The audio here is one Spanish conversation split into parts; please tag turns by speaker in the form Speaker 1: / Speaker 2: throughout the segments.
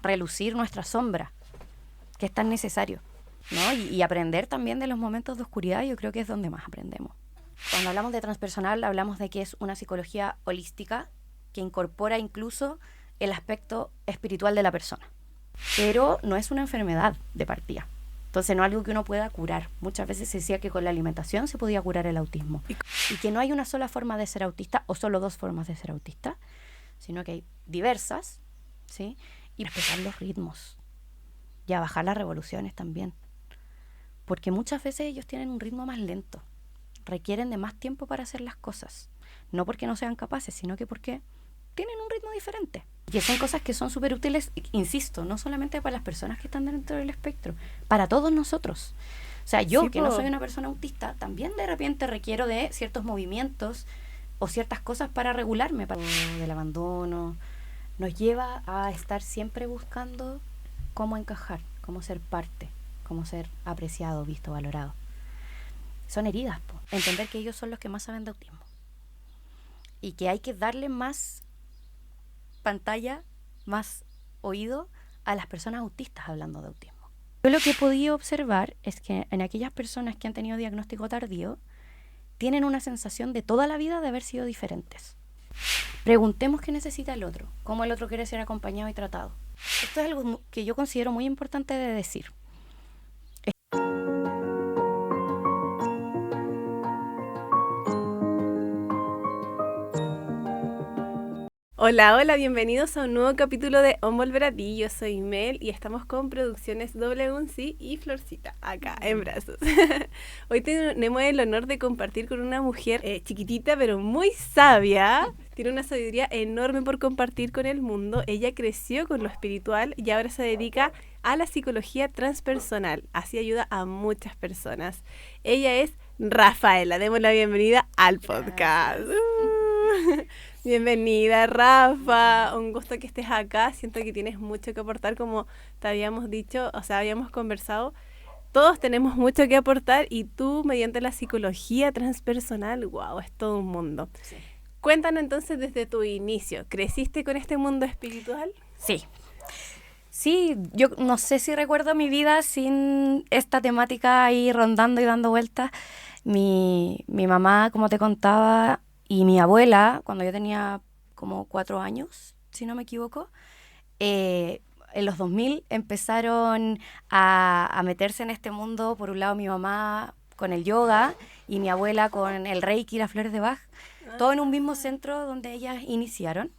Speaker 1: relucir nuestra sombra, que es tan necesario, ¿no? Y aprender también de los momentos de oscuridad, yo creo que es donde más aprendemos. Cuando hablamos de transpersonal, hablamos de que es una psicología holística que incorpora incluso el aspecto espiritual de la persona. Pero no es una enfermedad de partida. Entonces no es algo que uno pueda curar. Muchas veces se decía que con la alimentación se podía curar el autismo. Y que no hay una sola forma de ser autista o solo dos formas de ser autista, sino que hay diversas, ¿sí? Y respetar los ritmos y a bajar las revoluciones también. Porque muchas veces ellos tienen un ritmo más lento. Requieren de más tiempo para hacer las cosas. No porque no sean capaces, sino que porque tienen un ritmo diferente. Y son cosas que son súper útiles, insisto, no solamente para las personas que están dentro del espectro, para todos nosotros. O sea, yo, sí, que no soy una persona autista, también de repente requiero de ciertos movimientos o ciertas cosas para regularme, del abandono. Nos lleva a estar siempre buscando cómo encajar, cómo ser parte, cómo ser apreciado, visto, valorado. Son heridas, po. Entender que ellos son los que más saben de autismo y que hay que darle más pantalla, más oído a las personas autistas hablando de autismo. Yo lo que he podido observar es que en aquellas personas que han tenido diagnóstico tardío tienen una sensación de toda la vida de haber sido diferentes. Preguntemos qué necesita el otro, cómo el otro quiere ser acompañado y tratado. Esto es algo que yo considero muy importante de decir.
Speaker 2: Hola, hola, bienvenidos a un nuevo capítulo de On Volver a Ti. Yo soy Mel y estamos con Producciones W1C y Florcita, acá en brazos. Hoy tenemos el honor de compartir con una mujer chiquitita pero muy sabia. Tiene una sabiduría enorme por compartir con el mundo. Ella creció con lo espiritual y ahora se dedica a la psicología transpersonal. Así ayuda a muchas personas. Ella es Rafaela. Demos la bienvenida al podcast. Bienvenida, Rafa. Un gusto que estés acá. Siento que tienes mucho que aportar, como te habíamos dicho, o sea, habíamos conversado. Todos tenemos mucho que aportar y tú, mediante la psicología transpersonal, wow, es todo un mundo. Sí. Cuéntanos entonces desde tu inicio. ¿Creciste con este mundo espiritual?
Speaker 1: Sí. Sí, yo no sé si recuerdo mi vida sin esta temática ahí rondando y dando vueltas. Mi mamá, como te contaba, y mi abuela, cuando yo tenía como 4 años, si no me equivoco, en los 2000 empezaron a meterse en este mundo. Por un lado mi mamá con el yoga y mi abuela con el reiki y las flores de Bach, todo en un mismo centro donde ellas iniciaron.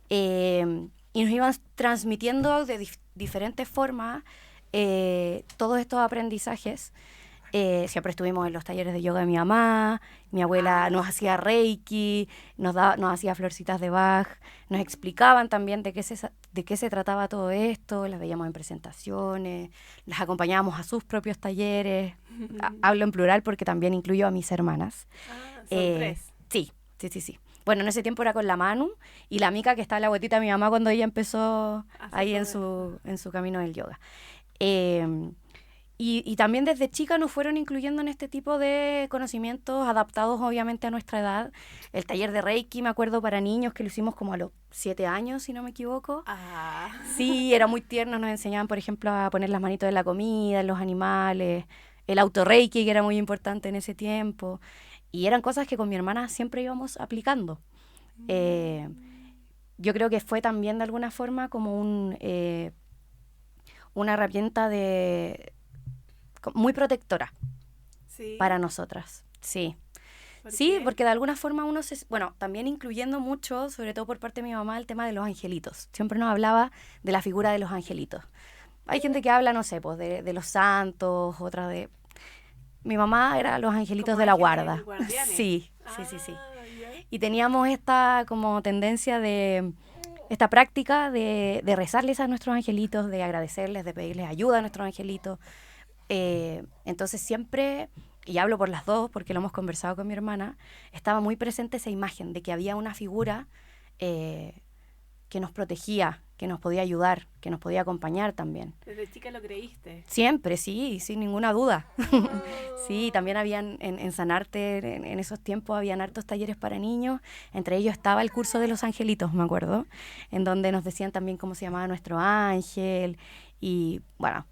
Speaker 1: Y nos iban transmitiendo de diferentes formas todos estos aprendizajes. Siempre estuvimos en los talleres de yoga de mi mamá. Mi abuela nos hacía reiki, nos hacía florcitas de Bach, nos explicaban también de qué se trataba todo esto, las veíamos en presentaciones, las acompañábamos a sus propios talleres. Hablo en plural porque también incluyo a mis hermanas.
Speaker 2: Son 3.
Speaker 1: Sí. Bueno, en ese tiempo era con la Manu y la Mica, que está la abuelita de mi mamá cuando ella empezó ahí en su camino del yoga. Y también desde chica nos fueron incluyendo en este tipo de conocimientos adaptados obviamente a nuestra edad. El taller de Reiki, me acuerdo, para niños, que lo hicimos como a los 7 años, si no me equivoco. Sí, era muy tierno, nos enseñaban, por ejemplo, a poner las manitos en la comida, en los animales, el auto-Reiki, que era muy importante en ese tiempo. Y eran cosas que con mi hermana siempre íbamos aplicando. Yo creo que fue también de alguna forma como una herramienta muy protectora, ¿sí?, para nosotras. Sí. Sí, porque de alguna forma uno también incluyendo mucho, sobre todo por parte de mi mamá, el tema de los angelitos. Siempre nos hablaba de la figura de los angelitos. Hay gente que habla, no sé, pues de los santos, otra de... Mi mamá era los angelitos de la guarda. Sí. Y teníamos esta como tendencia esta práctica de rezarles a nuestros angelitos, de agradecerles, de pedirles ayuda a nuestros angelitos. Entonces siempre, y hablo por las dos porque lo hemos conversado con mi hermana, estaba muy presente esa imagen de que había una figura que nos protegía, que nos podía ayudar, que nos podía acompañar también.
Speaker 2: ¿Desde chica lo creíste?
Speaker 1: Siempre, sí, sin ninguna duda.
Speaker 2: Oh.
Speaker 1: Sí, también habían en Sanarte, en esos tiempos, habían hartos talleres para niños. Entre ellos estaba el curso de los angelitos, me acuerdo, en donde nos decían también cómo se llamaba nuestro ángel. Y bueno,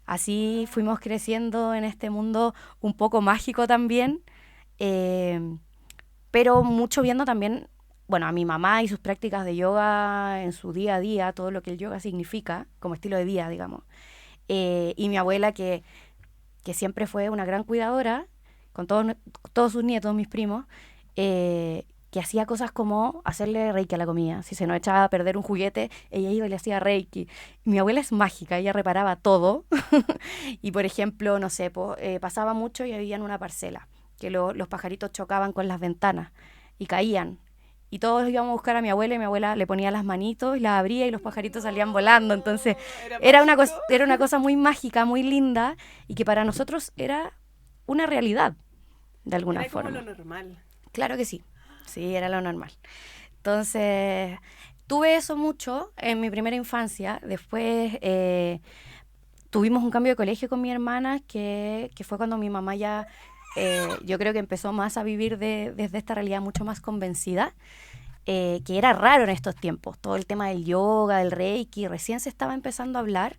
Speaker 1: así fuimos creciendo en este mundo un poco mágico también, pero mucho viendo también, bueno, a mi mamá y sus prácticas de yoga en su día a día, todo lo que el yoga significa como estilo de vida, digamos. Y mi abuela que siempre fue una gran cuidadora, con todos sus nietos, mis primos, que hacía cosas como hacerle reiki a la comida. Si se nos echaba a perder un juguete, ella iba y le hacía reiki. Mi abuela es mágica, ella reparaba todo. Y, por ejemplo, no sé, pasaba mucho y había en una parcela, que los pajaritos chocaban con las ventanas y caían. Y todos íbamos a buscar a mi abuela y mi abuela le ponía las manitos y las abría y los pajaritos salían volando. Entonces era una cosa muy mágica, muy linda y que para nosotros era una realidad, de alguna forma.
Speaker 2: Era como lo normal.
Speaker 1: Claro que sí, sí, era lo normal. Entonces tuve eso mucho en mi primera infancia. Después tuvimos un cambio de colegio con mi hermana que fue cuando mi mamá ya... yo creo que empezó más a vivir desde esta realidad mucho más convencida, que era raro en estos tiempos. Todo el tema del yoga, del reiki, recién se estaba empezando a hablar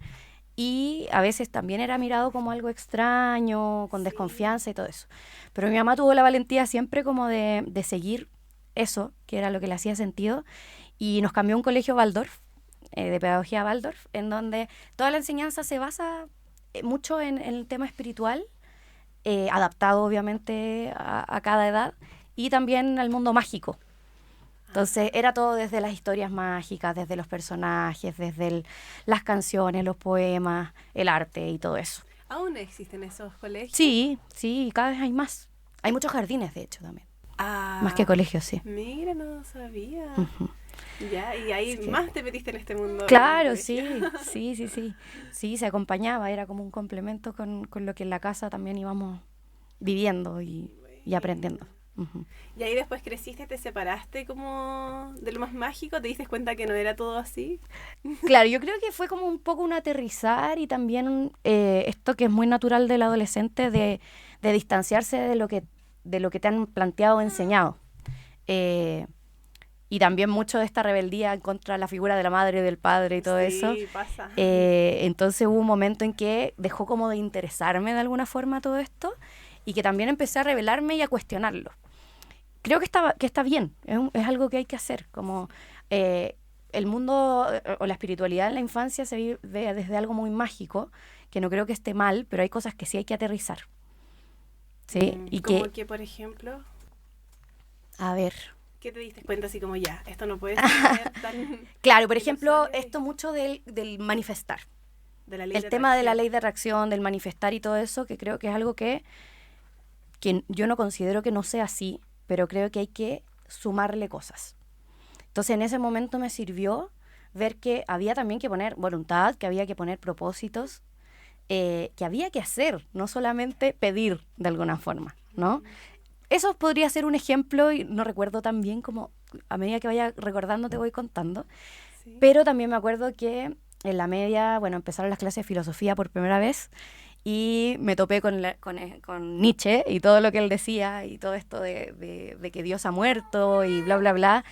Speaker 1: y a veces también era mirado como algo extraño, con desconfianza y todo eso. Pero mi mamá tuvo la valentía siempre como de seguir eso, que era lo que le hacía sentido, y nos cambió a un colegio Waldorf, de pedagogía Waldorf, en donde toda la enseñanza se basa mucho en el tema espiritual, adaptado obviamente a cada edad y también al mundo mágico. Entonces era todo desde las historias mágicas, desde los personajes, desde las canciones, los poemas, el arte y todo eso.
Speaker 2: ¿Aún existen esos colegios?
Speaker 1: Sí, sí, cada vez hay más. Hay muchos jardines, de hecho, también.
Speaker 2: Ah,
Speaker 1: Más que colegios, sí.
Speaker 2: Mira, no sabía.
Speaker 1: Uh-huh.
Speaker 2: Ya, y ahí
Speaker 1: Sí.
Speaker 2: más te metiste en este mundo.
Speaker 1: Claro, sí. Sí, se acompañaba, era como un complemento con lo que en la casa también íbamos viviendo y aprendiendo. Uh-huh.
Speaker 2: Y ahí después creciste, te separaste como de lo más mágico, te diste cuenta que no era todo así.
Speaker 1: Claro, yo creo que fue como un poco un aterrizar y también esto que es muy natural del adolescente de distanciarse de lo que te han planteado o enseñado. Y también mucho de esta rebeldía contra la figura de la madre y del padre y todo eso.
Speaker 2: Sí, pasa.
Speaker 1: Entonces hubo un momento en que dejó como de interesarme de alguna forma todo esto y que también empecé a rebelarme y a cuestionarlo. Creo que está bien, es algo que hay que hacer, como el mundo o la espiritualidad en la infancia se ve desde algo muy mágico, que no creo que esté mal, pero hay cosas que sí hay que aterrizar. ¿Sí? Y
Speaker 2: ¿Cómo que, por ejemplo?
Speaker 1: A ver...
Speaker 2: ¿Qué te diste cuenta así como ya, esto no puede ser tan...
Speaker 1: Claro, por ejemplo, esto mucho del manifestar.
Speaker 2: De la ley
Speaker 1: el
Speaker 2: de
Speaker 1: tema de la
Speaker 2: atracción.
Speaker 1: ley de atracción, del manifestar y todo eso, que creo que es algo que yo no considero que no sea así, pero creo que hay que sumarle cosas. Entonces en ese momento me sirvió ver que había también que poner voluntad, que había que poner propósitos, que había que hacer, no solamente pedir de alguna forma, ¿no? Eso podría ser un ejemplo, y no recuerdo tan bien como a medida que vaya recordando te voy contando,
Speaker 2: Sí.
Speaker 1: pero también me acuerdo que en la media, bueno, empezaron las clases de filosofía por primera vez y me topé con Nietzsche y todo lo que él decía y todo esto de que Dios ha muerto y bla, bla, bla,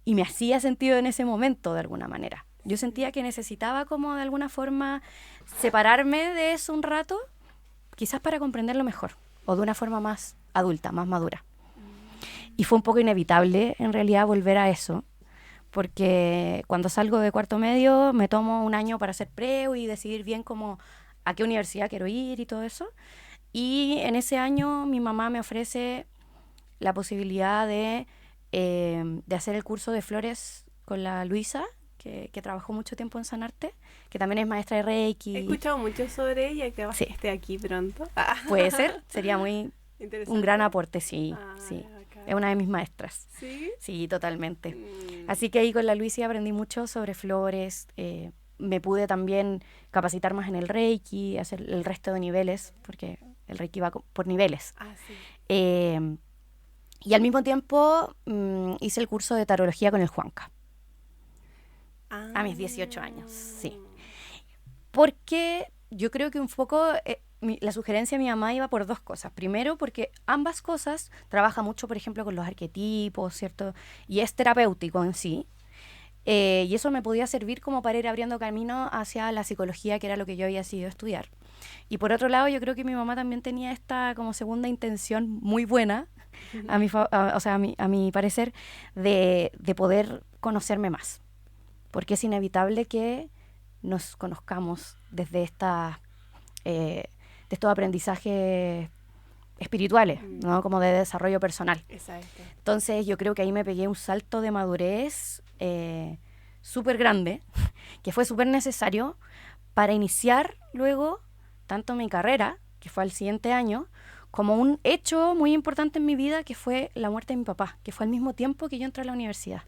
Speaker 1: y me hacía sentido en ese momento de alguna manera. Yo sentía que necesitaba como de alguna forma separarme de eso un rato, quizás para comprenderlo mejor o de una forma más adulta, más madura. Y fue un poco inevitable en realidad volver a eso, porque cuando salgo de cuarto medio me tomo un año para hacer preu y decidir bien cómo, a qué universidad quiero ir y todo eso. Y en ese año mi mamá me ofrece la posibilidad de hacer el curso de flores con la Luisa, que trabajó mucho tiempo en Sanarte, que también es maestra de Reiki.
Speaker 2: He escuchado mucho sobre ella y que
Speaker 1: Sí.
Speaker 2: esté aquí pronto.
Speaker 1: Puede ser, sería muy un gran aporte, sí, sí.
Speaker 2: Bacán.
Speaker 1: Es una de mis maestras.
Speaker 2: ¿Sí?
Speaker 1: Sí, totalmente. Así que ahí con la Luisa aprendí mucho sobre flores. Me pude también capacitar más en el Reiki, hacer el resto de niveles, porque el Reiki va por niveles.
Speaker 2: Sí.
Speaker 1: Y al mismo tiempo hice el curso de tarología con el Juanca. a mis 18 años, sí. Porque yo creo que un poco la sugerencia de mi mamá iba por dos cosas. Primero, porque ambas cosas trabaja mucho, por ejemplo, con los arquetipos, ¿cierto? Y es terapéutico en sí. Y eso me podía servir como para ir abriendo camino hacia la psicología, que era lo que yo había decidido estudiar. Y por otro lado, yo creo que mi mamá también tenía esta como segunda intención muy buena, o sea, a mi parecer, de poder conocerme más. Porque es inevitable que nos conozcamos desde de estos aprendizajes espirituales, ¿no? Como de desarrollo personal.
Speaker 2: Exacto.
Speaker 1: Entonces yo creo que ahí me pegué un salto de madurez súper grande, que fue súper necesario para iniciar luego tanto mi carrera, que fue al siguiente año, como un hecho muy importante en mi vida, que fue la muerte de mi papá, que fue al mismo tiempo que yo entré a la universidad.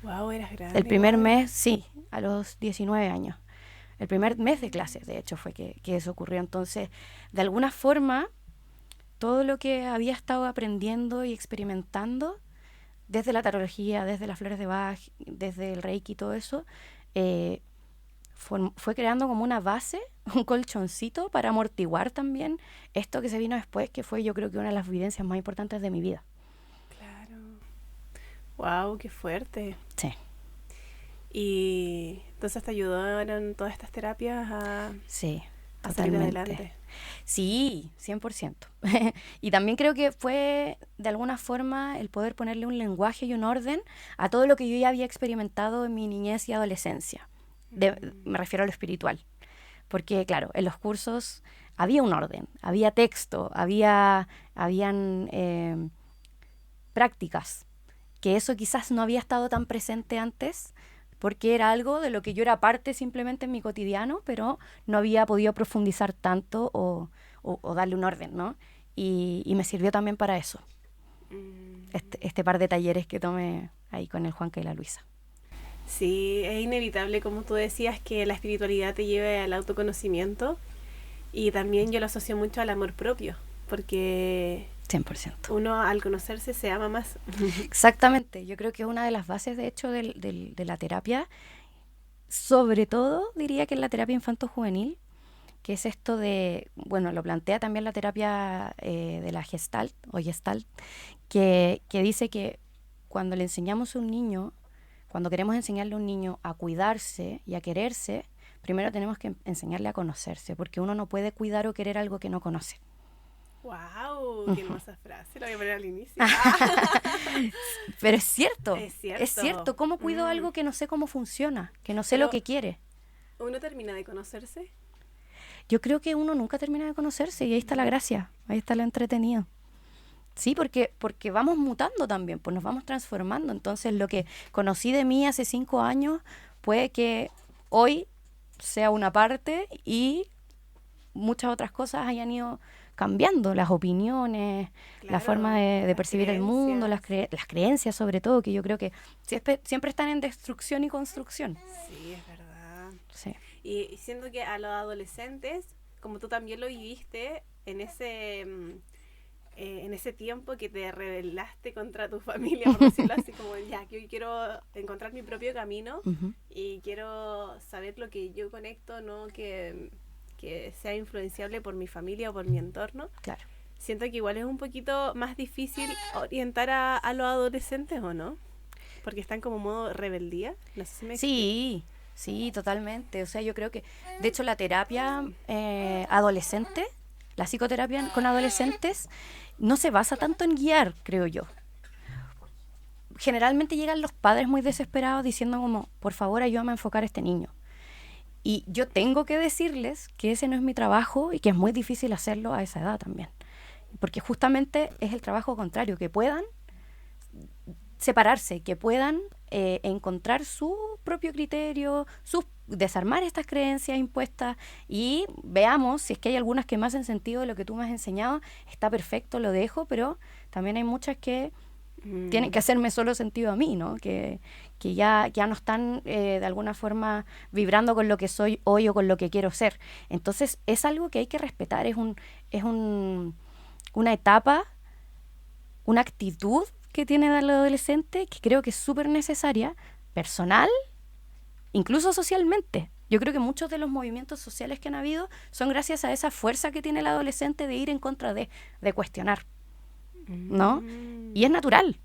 Speaker 2: Wow, eras grande.
Speaker 1: El primer mes, sí, a los 19 años. El primer mes de clases, de hecho, fue que eso ocurrió. Entonces, de alguna forma, todo lo que había estado aprendiendo y experimentando, desde la tarología, desde las flores de Bach, desde el Reiki y todo eso, fue creando como una base, un colchoncito para amortiguar también esto que se vino después, que fue yo creo que una de las vivencias más importantes de mi vida.
Speaker 2: Claro. Wow, qué fuerte.
Speaker 1: Sí.
Speaker 2: Y entonces te ayudaron todas estas terapias
Speaker 1: Sí,
Speaker 2: a salir
Speaker 1: totalmente.
Speaker 2: adelante.
Speaker 1: Sí, 100%. Y también creo que fue de alguna forma el poder ponerle un lenguaje y un orden a todo lo que yo ya había experimentado en mi niñez y adolescencia. Me refiero a lo espiritual. Porque, claro, en los cursos había un orden, había texto, habían prácticas, que eso quizás no había estado tan presente antes, porque era algo de lo que yo era parte simplemente en mi cotidiano, pero no había podido profundizar tanto o darle un orden, ¿no? Y me sirvió también para eso, este par de talleres que tomé ahí con el Juanca y la Luisa.
Speaker 2: Sí, es inevitable, como tú decías, que la espiritualidad te lleve al autoconocimiento, y también yo lo asocio mucho al amor propio, porque
Speaker 1: 100%.
Speaker 2: uno al conocerse se ama más.
Speaker 1: Exactamente, yo creo que es una de las bases, de hecho, de la terapia, sobre todo diría que en la terapia infanto-juvenil, que es esto de, bueno, lo plantea también la terapia de la Gestalt, o Gestalt, que dice que cuando le enseñamos a un niño, cuando queremos enseñarle a un niño a cuidarse y a quererse, primero tenemos que enseñarle a conocerse, porque uno no puede cuidar o querer algo que no conoce.
Speaker 2: ¡Wow! ¡Qué hermosa frase! La voy a poner al inicio.
Speaker 1: Pero es cierto.
Speaker 2: Es cierto.
Speaker 1: Es cierto. ¿Cómo cuido algo que no sé cómo funciona? Que no sé lo que quiere.
Speaker 2: ¿Uno termina de conocerse?
Speaker 1: Yo creo que uno nunca termina de conocerse, y ahí está la gracia, ahí está lo entretenido. Sí, porque vamos mutando también, pues nos vamos transformando. Entonces, lo que conocí de mí hace 5 años puede que hoy sea una parte y muchas otras cosas hayan ido cambiando, las opiniones,
Speaker 2: Claro,
Speaker 1: la forma de percibir el mundo, las creencias sobre todo, que yo creo que siempre están en destrucción y construcción.
Speaker 2: Sí, es verdad.
Speaker 1: Sí.
Speaker 2: Y siento que a los adolescentes, como tú también lo viviste, en ese tiempo que te rebelaste contra tu familia, por decirlo así, como ya, que hoy quiero encontrar mi propio camino y quiero saber lo que yo conecto, no que sea influenciable por mi familia o por mi entorno.
Speaker 1: Claro.
Speaker 2: Siento que igual es un poquito más difícil orientar a los adolescentes, ¿o no? Porque están como modo rebeldía. No sé si me explico.
Speaker 1: Sí, totalmente. O sea, yo creo que, de hecho, la terapia adolescente, la psicoterapia con adolescentes, no se basa tanto en guiar, creo yo. Generalmente llegan los padres muy desesperados diciendo como, por favor, ayúdame a enfocar a este niño. Y yo tengo que decirles que ese no es mi trabajo y que es muy difícil hacerlo a esa edad también. Porque justamente es el trabajo contrario, que puedan separarse, que puedan encontrar su propio criterio, desarmar estas creencias impuestas, y veamos si es que hay algunas que me hacen sentido de lo que tú me has enseñado. Está perfecto, lo dejo, pero también hay muchas que tienen que hacerme solo sentido a mí, ¿no? Que ya no están de alguna forma vibrando con lo que soy hoy o con lo que quiero ser. Entonces es algo que hay que respetar, es una etapa, una actitud que tiene el adolescente, que creo que es súper necesaria, personal incluso socialmente. Yo creo que muchos de los movimientos sociales que han habido son gracias a esa fuerza que tiene el adolescente de ir en contra de cuestionar, ¿no? Y es natural.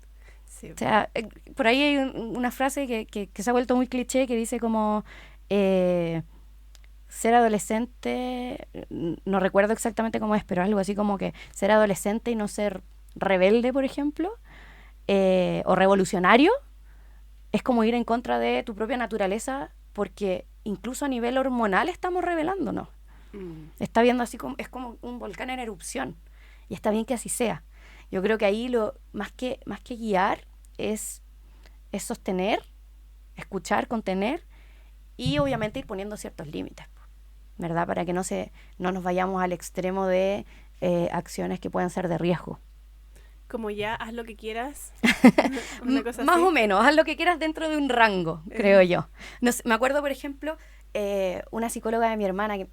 Speaker 2: Sí.
Speaker 1: O sea, por ahí hay una frase que se ha vuelto muy cliché que dice como ser adolescente, no recuerdo exactamente cómo es, pero algo así como que ser adolescente y no ser rebelde, por ejemplo, o revolucionario, es como ir en contra de tu propia naturaleza, porque incluso a nivel hormonal estamos rebelándonos. Está viendo así como, es como un volcán en erupción, y está bien que así sea. Yo creo que ahí lo más que guiar es sostener, escuchar, contener y obviamente ir poniendo ciertos límites, ¿verdad? Para que no nos vayamos al extremo de acciones que puedan ser de riesgo.
Speaker 2: Como ya, haz lo que quieras. Una cosa
Speaker 1: Más
Speaker 2: así.
Speaker 1: o menos, haz lo que quieras dentro de un rango, creo yo. No sé, me acuerdo, por ejemplo, una psicóloga de mi hermana, que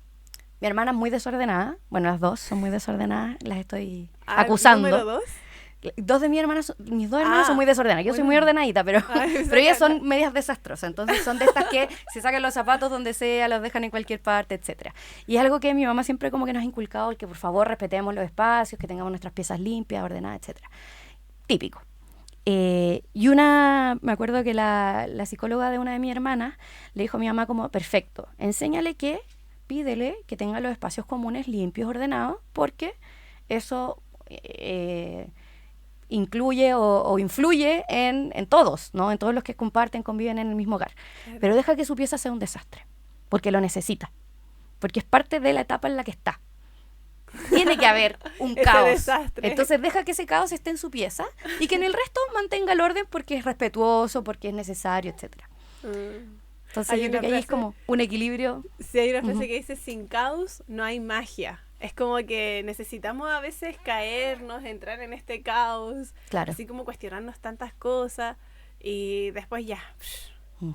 Speaker 1: mi hermana es muy desordenada, bueno, las dos son muy desordenadas, las estoy acusando.
Speaker 2: ¿Número 2?
Speaker 1: Dos de mis dos hermanas son muy desordenadas. Yo soy muy ordenadita, pero ellas son medias desastrosas. Entonces son de estas que se sacan los zapatos donde sea, los dejan en cualquier parte, etcétera. Y es algo que mi mamá siempre como que nos ha inculcado, el que por favor respetemos los espacios, que tengamos nuestras piezas limpias, ordenadas, etcétera. Típico. Y me acuerdo que la psicóloga de una de mis hermanas le dijo a mi mamá como, perfecto, pídele que tenga los espacios comunes limpios, ordenados, porque eso incluye o influye en todos, ¿no? En todos los que comparten, conviven en el mismo hogar. Claro. Pero deja que su pieza sea un desastre, porque lo necesita, porque es parte de la etapa en la que está. Tiene que haber un caos.
Speaker 2: Desastre.
Speaker 1: Entonces deja que ese caos esté en su pieza y que en el resto mantenga el orden porque es respetuoso, porque es necesario, etcétera. Entonces yo creo que ahí es como un equilibrio.
Speaker 2: Sí, hay una frase que dice, sin caos no hay magia. Es como que necesitamos a veces caernos, entrar en este caos,
Speaker 1: claro.
Speaker 2: Así como cuestionarnos tantas cosas y después ya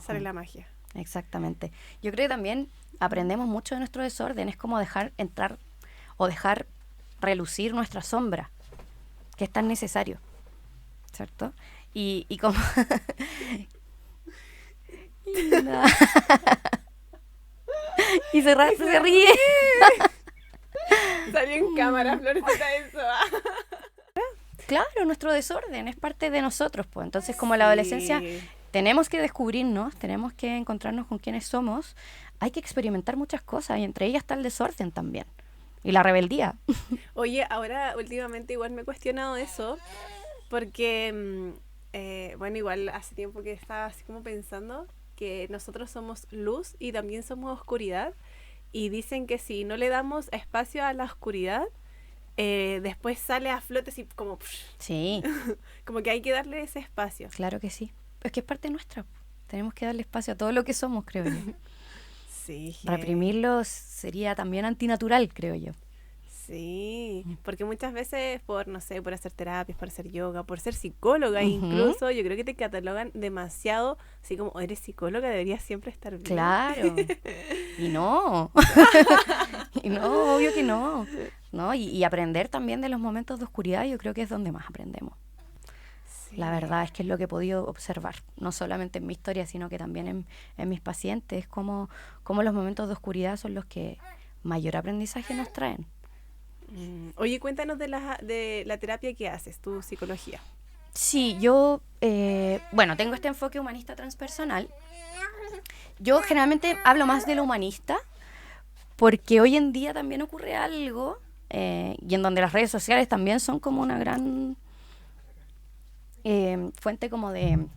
Speaker 2: sale la magia.
Speaker 1: Exactamente. Yo creo que también aprendemos mucho de nuestro desorden, es como dejar entrar o dejar relucir nuestra sombra, que es tan necesario, ¿cierto? Y como... y se ríe.
Speaker 2: Salió en cámara, Florcita, eso.
Speaker 1: Claro, nuestro desorden es parte de nosotros, pues. Entonces, como la adolescencia, tenemos que descubrirnos, tenemos que encontrarnos con quiénes somos. Hay que experimentar muchas cosas, y entre ellas está el desorden también. Y la rebeldía.
Speaker 2: Oye, ahora últimamente igual me he cuestionado eso, porque, bueno, igual hace tiempo que estaba así como pensando que nosotros somos luz y también somos oscuridad. Y dicen que si no le damos espacio a la oscuridad, después sale a flote así como...
Speaker 1: Sí.
Speaker 2: Como que hay que darle ese espacio.
Speaker 1: Claro que sí. Es que es parte nuestra. Tenemos que darle espacio a todo lo que somos, creo yo.
Speaker 2: Sí.
Speaker 1: Reprimirlo sería también antinatural, creo yo.
Speaker 2: Sí, porque muchas veces por, no sé, por hacer terapias, por hacer yoga, por ser psicóloga incluso, yo creo que te catalogan demasiado, así como, eres psicóloga, deberías siempre estar bien.
Speaker 1: Claro. Y no. Y no, obvio que no. ¿No? Y aprender también de los momentos de oscuridad, yo creo que es donde más aprendemos. Sí. La verdad es que es lo que he podido observar, no solamente en mi historia, sino que también en mis pacientes, cómo los momentos de oscuridad son los que mayor aprendizaje nos traen.
Speaker 2: Oye, cuéntanos de la terapia que haces, tu psicología.
Speaker 1: Sí, yo, tengo este enfoque humanista transpersonal. Yo generalmente hablo más de lo humanista, porque hoy en día también ocurre algo, y en donde las redes sociales también son como una gran fuente como de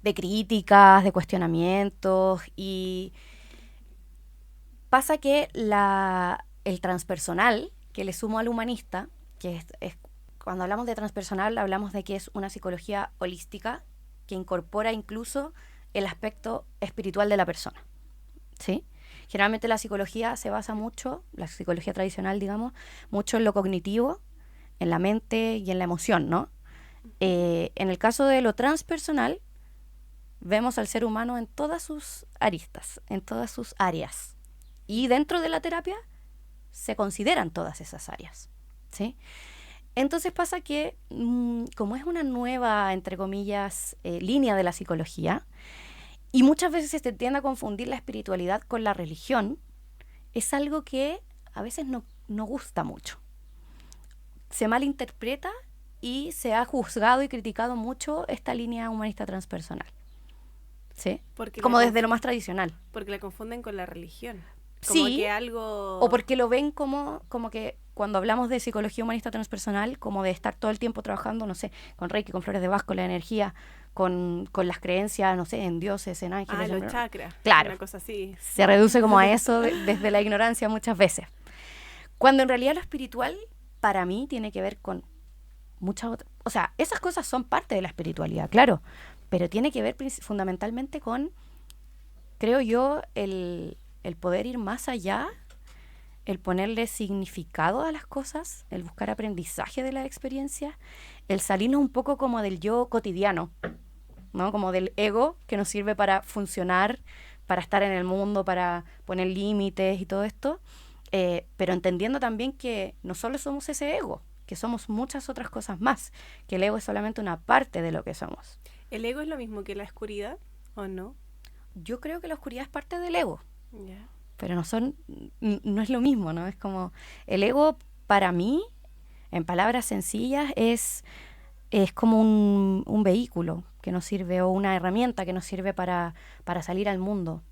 Speaker 1: críticas, de cuestionamientos, y pasa que el transpersonal, que le sumo al humanista, que es cuando hablamos de transpersonal, hablamos de que es una psicología holística que incorpora incluso el aspecto espiritual de la persona, ¿sí? Generalmente la psicología se basa mucho, la psicología tradicional, digamos, mucho en lo cognitivo, en la mente y en la emoción, ¿no? En el caso de lo transpersonal, vemos al ser humano en todas sus aristas, en todas sus áreas. Y dentro de la terapia se consideran todas esas áreas, ¿sí? Entonces pasa que, como es una nueva, entre comillas, línea de la psicología, y muchas veces se tiende a confundir la espiritualidad con la religión, es algo que a veces no gusta mucho. Se malinterpreta y se ha juzgado y criticado mucho esta línea humanista transpersonal. ¿Sí? Como desde lo más tradicional.
Speaker 2: Porque la confunden con la religión. Como
Speaker 1: sí,
Speaker 2: que algo...
Speaker 1: o porque lo ven como que cuando hablamos de psicología humanista transpersonal, como de estar todo el tiempo trabajando, no sé, con Reiki, con flores de Bach, con la energía, con las creencias, no sé, en dioses, en ángeles.
Speaker 2: los chakras.
Speaker 1: Claro.
Speaker 2: Una cosa así.
Speaker 1: Se reduce como a eso desde la ignorancia muchas veces. Cuando en realidad lo espiritual, para mí, tiene que ver con muchas otras... O sea, esas cosas son parte de la espiritualidad, claro, pero tiene que ver fundamentalmente con, creo yo, el poder ir más allá, el ponerle significado a las cosas, el buscar aprendizaje de las experiencias, el salirnos un poco como del yo cotidiano, ¿no? Como del ego que nos sirve para funcionar, para estar en el mundo, para poner límites y todo esto, pero entendiendo también que no solo somos ese ego, que somos muchas otras cosas más, que el ego es solamente una parte de lo que somos.
Speaker 2: ¿El ego es lo mismo que la oscuridad o no?
Speaker 1: Yo creo que la oscuridad es parte del ego.
Speaker 2: Yeah.
Speaker 1: Pero no es lo mismo, ¿no? Es como, el ego para mí, en palabras sencillas, es como un vehículo que nos sirve, o una herramienta que nos sirve para salir al mundo.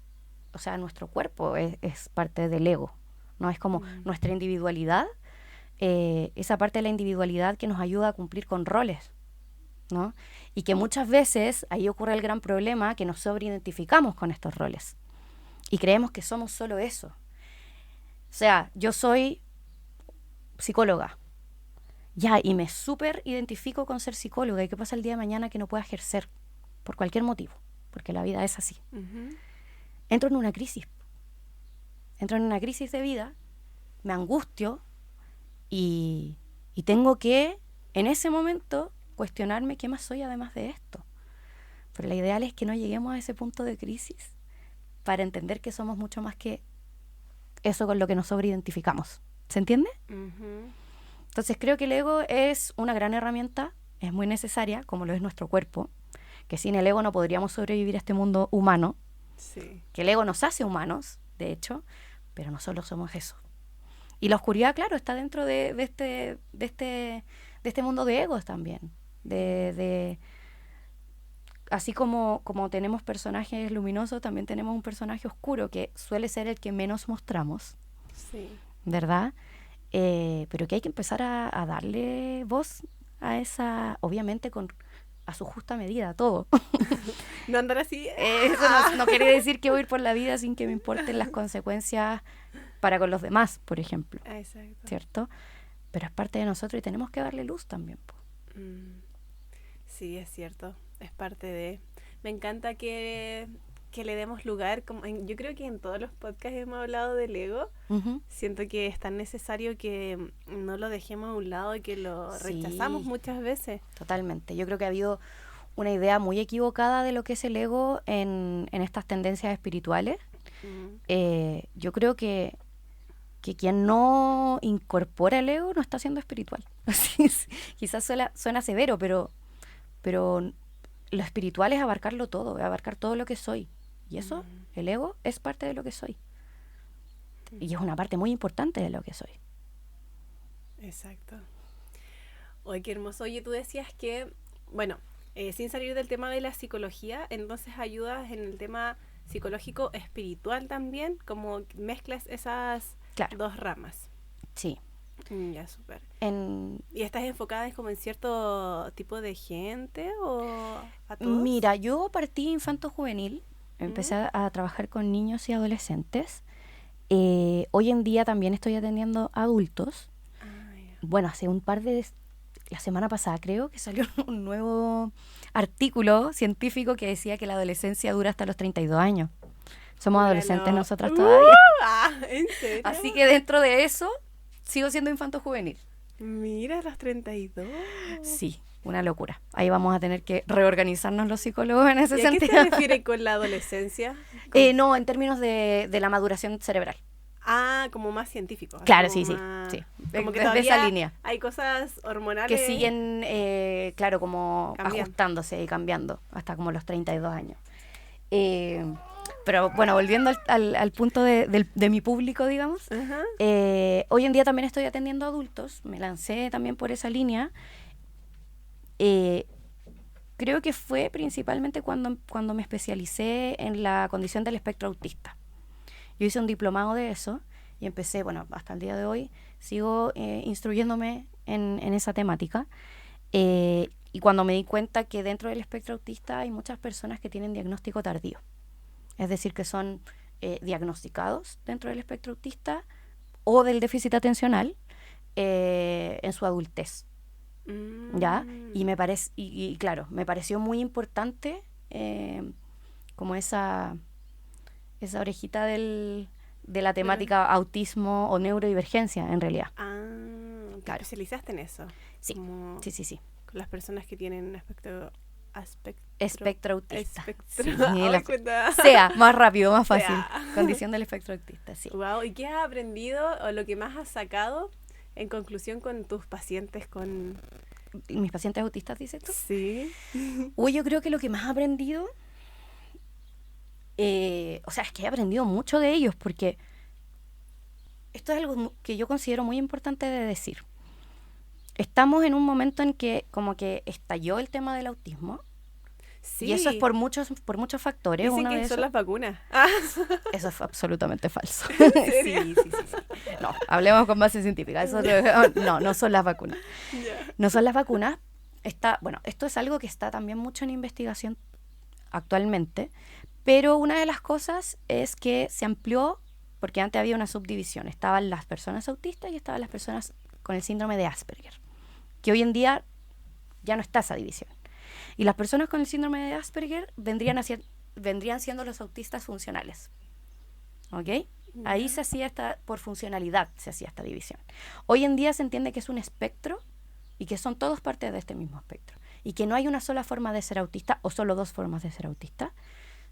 Speaker 1: O sea, nuestro cuerpo es parte del ego, ¿no? Es como nuestra individualidad, esa parte de la individualidad que nos ayuda a cumplir con roles, ¿no? Y que muchas veces ahí ocurre el gran problema, que nos sobreidentificamos con estos roles. Y creemos que somos solo eso. O sea, yo soy psicóloga. Ya, y me súper identifico con ser psicóloga. ¿Y qué pasa el día de mañana que no pueda ejercer? Por cualquier motivo. Porque la vida es así.
Speaker 2: Uh-huh.
Speaker 1: Entro en una crisis. Entro en una crisis de vida. Me angustio. Y tengo que, en ese momento, cuestionarme qué más soy además de esto. Pero lo ideal es que no lleguemos a ese punto de crisis, para entender que somos mucho más que eso con lo que nos sobreidentificamos. ¿Se entiende?
Speaker 2: Uh-huh.
Speaker 1: Entonces creo que el ego es una gran herramienta, es muy necesaria, como lo es nuestro cuerpo, que sin el ego no podríamos sobrevivir a este mundo humano,
Speaker 2: sí.
Speaker 1: Que el ego nos hace humanos, de hecho, pero no solo somos eso. Y la oscuridad, claro, está dentro de este mundo de egos también, así como tenemos personajes luminosos, también tenemos un personaje oscuro que suele ser el que menos mostramos,
Speaker 2: sí.
Speaker 1: ¿Verdad? Pero que hay que empezar a darle voz a esa, obviamente a su justa medida, todo.
Speaker 2: No andar así.
Speaker 1: Eso no quiere decir que voy a ir por la vida sin que me importen las consecuencias para con los demás, por ejemplo.
Speaker 2: Exacto.
Speaker 1: ¿Cierto? Pero es parte de nosotros y tenemos que darle luz también, po.
Speaker 2: Sí, es cierto. Es parte de... Me encanta que le demos lugar. Yo creo que en todos los podcasts hemos hablado del ego.
Speaker 1: Uh-huh.
Speaker 2: Siento que es tan necesario que no lo dejemos a un lado y que lo rechazamos muchas veces.
Speaker 1: Totalmente. Yo creo que ha habido una idea muy equivocada de lo que es el ego en estas tendencias espirituales. Yo creo que quien no incorpora el ego no está siendo espiritual. Quizás suena severo, pero lo espiritual es abarcarlo todo, es abarcar todo lo que soy. Y eso, el ego, es parte de lo que soy. Y es una parte muy importante de lo que soy.
Speaker 2: Exacto. Oye, qué hermoso. Oye, tú decías que, bueno, sin salir del tema de la psicología, entonces ayudas en el tema psicológico espiritual también, como mezclas esas dos ramas.
Speaker 1: Sí.
Speaker 2: Ya, súper. ¿Y estás enfocada como en cierto tipo de gente o a todos?
Speaker 1: Mira, yo partí infanto-juvenil, empecé a trabajar con niños y adolescentes. Hoy en día también estoy atendiendo adultos. Bueno, hace la semana pasada creo que salió un nuevo artículo científico que decía que la adolescencia dura hasta los 32 años. Somos adolescentes nosotras todavía.
Speaker 2: ¿En serio?
Speaker 1: Así que dentro de eso, sigo siendo infanto-juvenil.
Speaker 2: Mira, los 32.
Speaker 1: Sí, una locura. Ahí vamos a tener que reorganizarnos los psicólogos en ese sentido.
Speaker 2: ¿A qué se refiere con la adolescencia?
Speaker 1: No, en términos de la maduración cerebral.
Speaker 2: Ah, como más científico.
Speaker 1: Claro, sí.
Speaker 2: Como que
Speaker 1: desde esa línea.
Speaker 2: Hay cosas hormonales
Speaker 1: que siguen, claro, como
Speaker 2: cambiando.
Speaker 1: Ajustándose y cambiando hasta como los 32 años. Pero bueno, volviendo al punto de mi público, digamos,
Speaker 2: Ajá.
Speaker 1: hoy en día también estoy atendiendo a adultos, me lancé también por esa línea. Eh, Creo que fue principalmente cuando me especialicé en la condición del espectro autista. Yo hice un diplomado de eso y empecé, bueno, hasta el día de hoy sigo instruyéndome en esa temática. Y cuando me di cuenta que dentro del espectro autista hay muchas personas que tienen diagnóstico tardío, es decir, que son diagnosticados dentro del espectro autista o del déficit atencional en su adultez, ¿ya? Y me parece, y claro, me pareció muy importante como esa orejita de la
Speaker 2: Pero-
Speaker 1: temática autismo o neurodivergencia, en realidad.
Speaker 2: Te
Speaker 1: Claro,
Speaker 2: especializaste en eso.
Speaker 1: sí,
Speaker 2: Como
Speaker 1: sí, sí, sí.
Speaker 2: con las personas que tienen aspecto,
Speaker 1: Espectro autista.
Speaker 2: espectro.
Speaker 1: Sí,
Speaker 2: Ay, cuenta.
Speaker 1: sea, más rápido, más fácil.
Speaker 2: Sea.
Speaker 1: Condición del espectro autista, sí.
Speaker 2: Wow, ¿y qué has aprendido o lo que más has sacado en conclusión con tus pacientes con...
Speaker 1: ¿Y mis pacientes autistas, dices tú?
Speaker 2: Sí.
Speaker 1: Uy, yo creo que lo que más he aprendido, o sea, es que he aprendido mucho de ellos, porque esto es algo que yo considero muy importante de decir. Estamos en un momento en que como que estalló el tema del autismo, y eso es
Speaker 2: Sí.
Speaker 1: por muchos factores.
Speaker 2: Dicen
Speaker 1: Uno de
Speaker 2: que son
Speaker 1: esos,
Speaker 2: las vacunas. Ah,
Speaker 1: eso es absolutamente falso.
Speaker 2: ¿en serio?
Speaker 1: Sí, sí, sí, sí. No, hablemos con base científica. Eso no son las vacunas.
Speaker 2: Ya.
Speaker 1: No son las vacunas. Bueno, esto es algo que está también mucho en investigación actualmente, pero una de las cosas es que se amplió, porque antes había una subdivisión. Estaban las personas autistas y estaban las personas con el síndrome de Asperger, que hoy en día ya no está esa división. Y las personas con el síndrome de Asperger vendrían siendo los autistas funcionales. ¿Ok? Ahí se hacía por funcionalidad se hacía esta división. Hoy en día se entiende que es un espectro y que son todos parte de este mismo espectro. Y que no hay una sola forma de ser autista o solo dos formas de ser autista,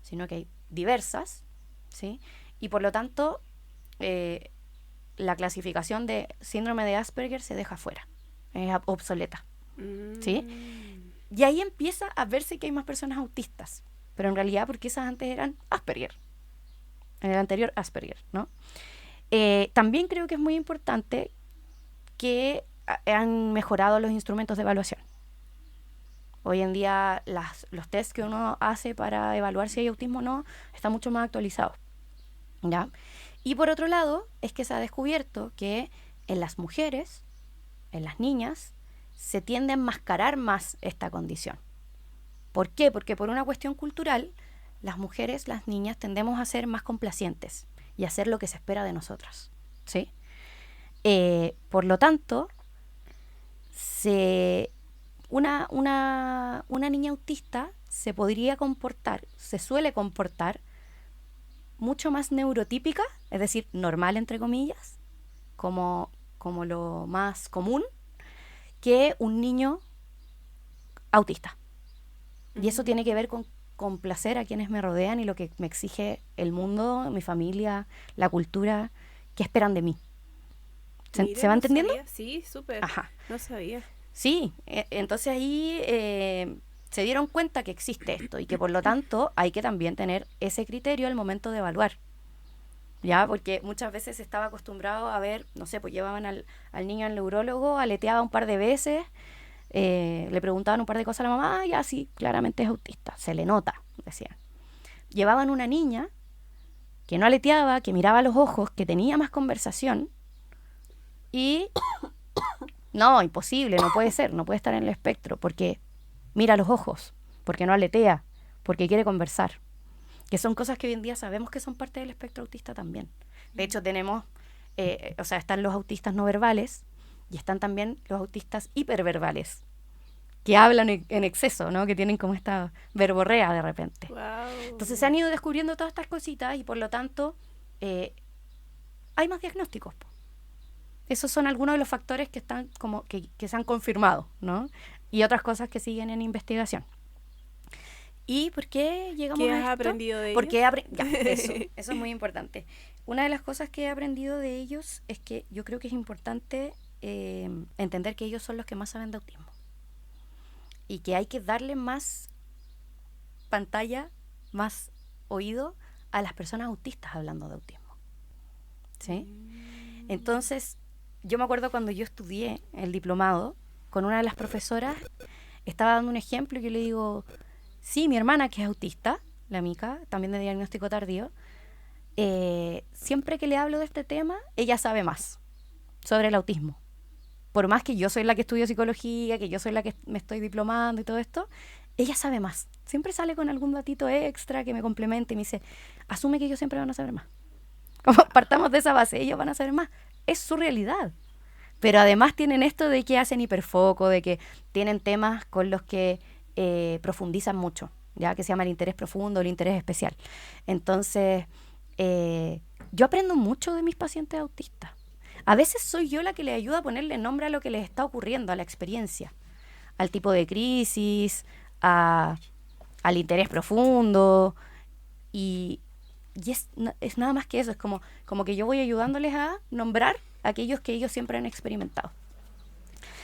Speaker 1: sino que hay diversas, ¿sí? Y por lo tanto, la clasificación de síndrome de Asperger se deja fuera, es obsoleta, ¿sí? Y ahí empieza a verse que hay más personas autistas, pero en realidad porque esas antes eran Asperger, en el anterior Asperger, ¿no? También creo que es muy importante que han mejorado los instrumentos de evaluación. Hoy en día los tests que uno hace para evaluar si hay autismo o no están mucho más actualizados, ¿ya? Y por otro lado, es que se ha descubierto que en las mujeres, en las niñas, se tiende a enmascarar más esta condición. ¿Por qué? Porque por una cuestión cultural, las mujeres, las niñas, tendemos a ser más complacientes y a hacer lo que se espera de nosotras, ¿sí? Por lo tanto, una niña autista se suele comportar mucho más neurotípica, es decir, normal entre comillas, como lo más común, que un niño autista. Y eso tiene que ver con complacer a quienes me rodean y lo que me exige el mundo, mi familia, la cultura, qué esperan de mí.
Speaker 2: Mira,
Speaker 1: ¿Se va
Speaker 2: no
Speaker 1: entendiendo?
Speaker 2: sabía. Sí, súper.
Speaker 1: Ajá.
Speaker 2: No sabía.
Speaker 1: Sí, entonces ahí se dieron cuenta que existe esto y que por lo tanto hay que también tener ese criterio al momento de evaluar. ¿Ya? Porque muchas veces estaba acostumbrado a ver, no sé, pues llevaban al niño al neurólogo, aleteaba un par de veces, le preguntaban un par de cosas a la mamá, ya sí, claramente es autista, se le nota, decían. Llevaban una niña que no aleteaba, que miraba a los ojos, que tenía más conversación y no, imposible, no puede ser, no puede estar en el espectro porque mira los ojos, porque no aletea, porque quiere conversar. Que son cosas que hoy en día sabemos que son parte del espectro autista también. De hecho, tenemos, o sea, están los autistas no verbales y están también los autistas hiperverbales, que hablan en exceso, ¿no? Que tienen como esta verborrea de repente. Entonces se han ido descubriendo todas estas cositas y por lo tanto hay más diagnósticos. Esos son algunos de los factores que están como que se han confirmado, ¿no? Y otras cosas que siguen en investigación. ¿Y por qué llegamos
Speaker 2: ¿Qué
Speaker 1: a
Speaker 2: has
Speaker 1: esto?
Speaker 2: aprendido de
Speaker 1: Porque
Speaker 2: ellos?
Speaker 1: eso es muy importante. Una de las cosas que he aprendido de ellos es que yo creo que es importante entender que ellos son los que más saben de autismo. Y que hay que darle más pantalla, más oído a las personas autistas hablando de autismo. ¿Sí? Entonces, yo me acuerdo cuando yo estudié el diplomado, con una de las profesoras, estaba dando un ejemplo y yo le digo, sí, mi hermana que es autista, la Mica, también de diagnóstico tardío, siempre que le hablo de este tema, ella sabe más sobre el autismo. Por más que yo soy la que estudio psicología, que yo soy la que me estoy diplomando y todo esto, ella sabe más. Siempre sale con algún datito extra que me complemente y me dice, asume que ellos siempre van a saber más. Como partamos de esa base, ellos van a saber más. Es su realidad. Pero además tienen esto de que hacen hiperfoco, de que tienen temas con los que profundizan mucho, ya que se llama el interés profundo, el interés especial. Entonces, yo aprendo mucho de mis pacientes autistas. A veces soy yo la que le ayuda a ponerle nombre a lo que les está ocurriendo, a la experiencia, al tipo de crisis, al interés profundo, y es nada más que eso, es como que yo voy ayudándoles a nombrar aquellos que ellos siempre han experimentado.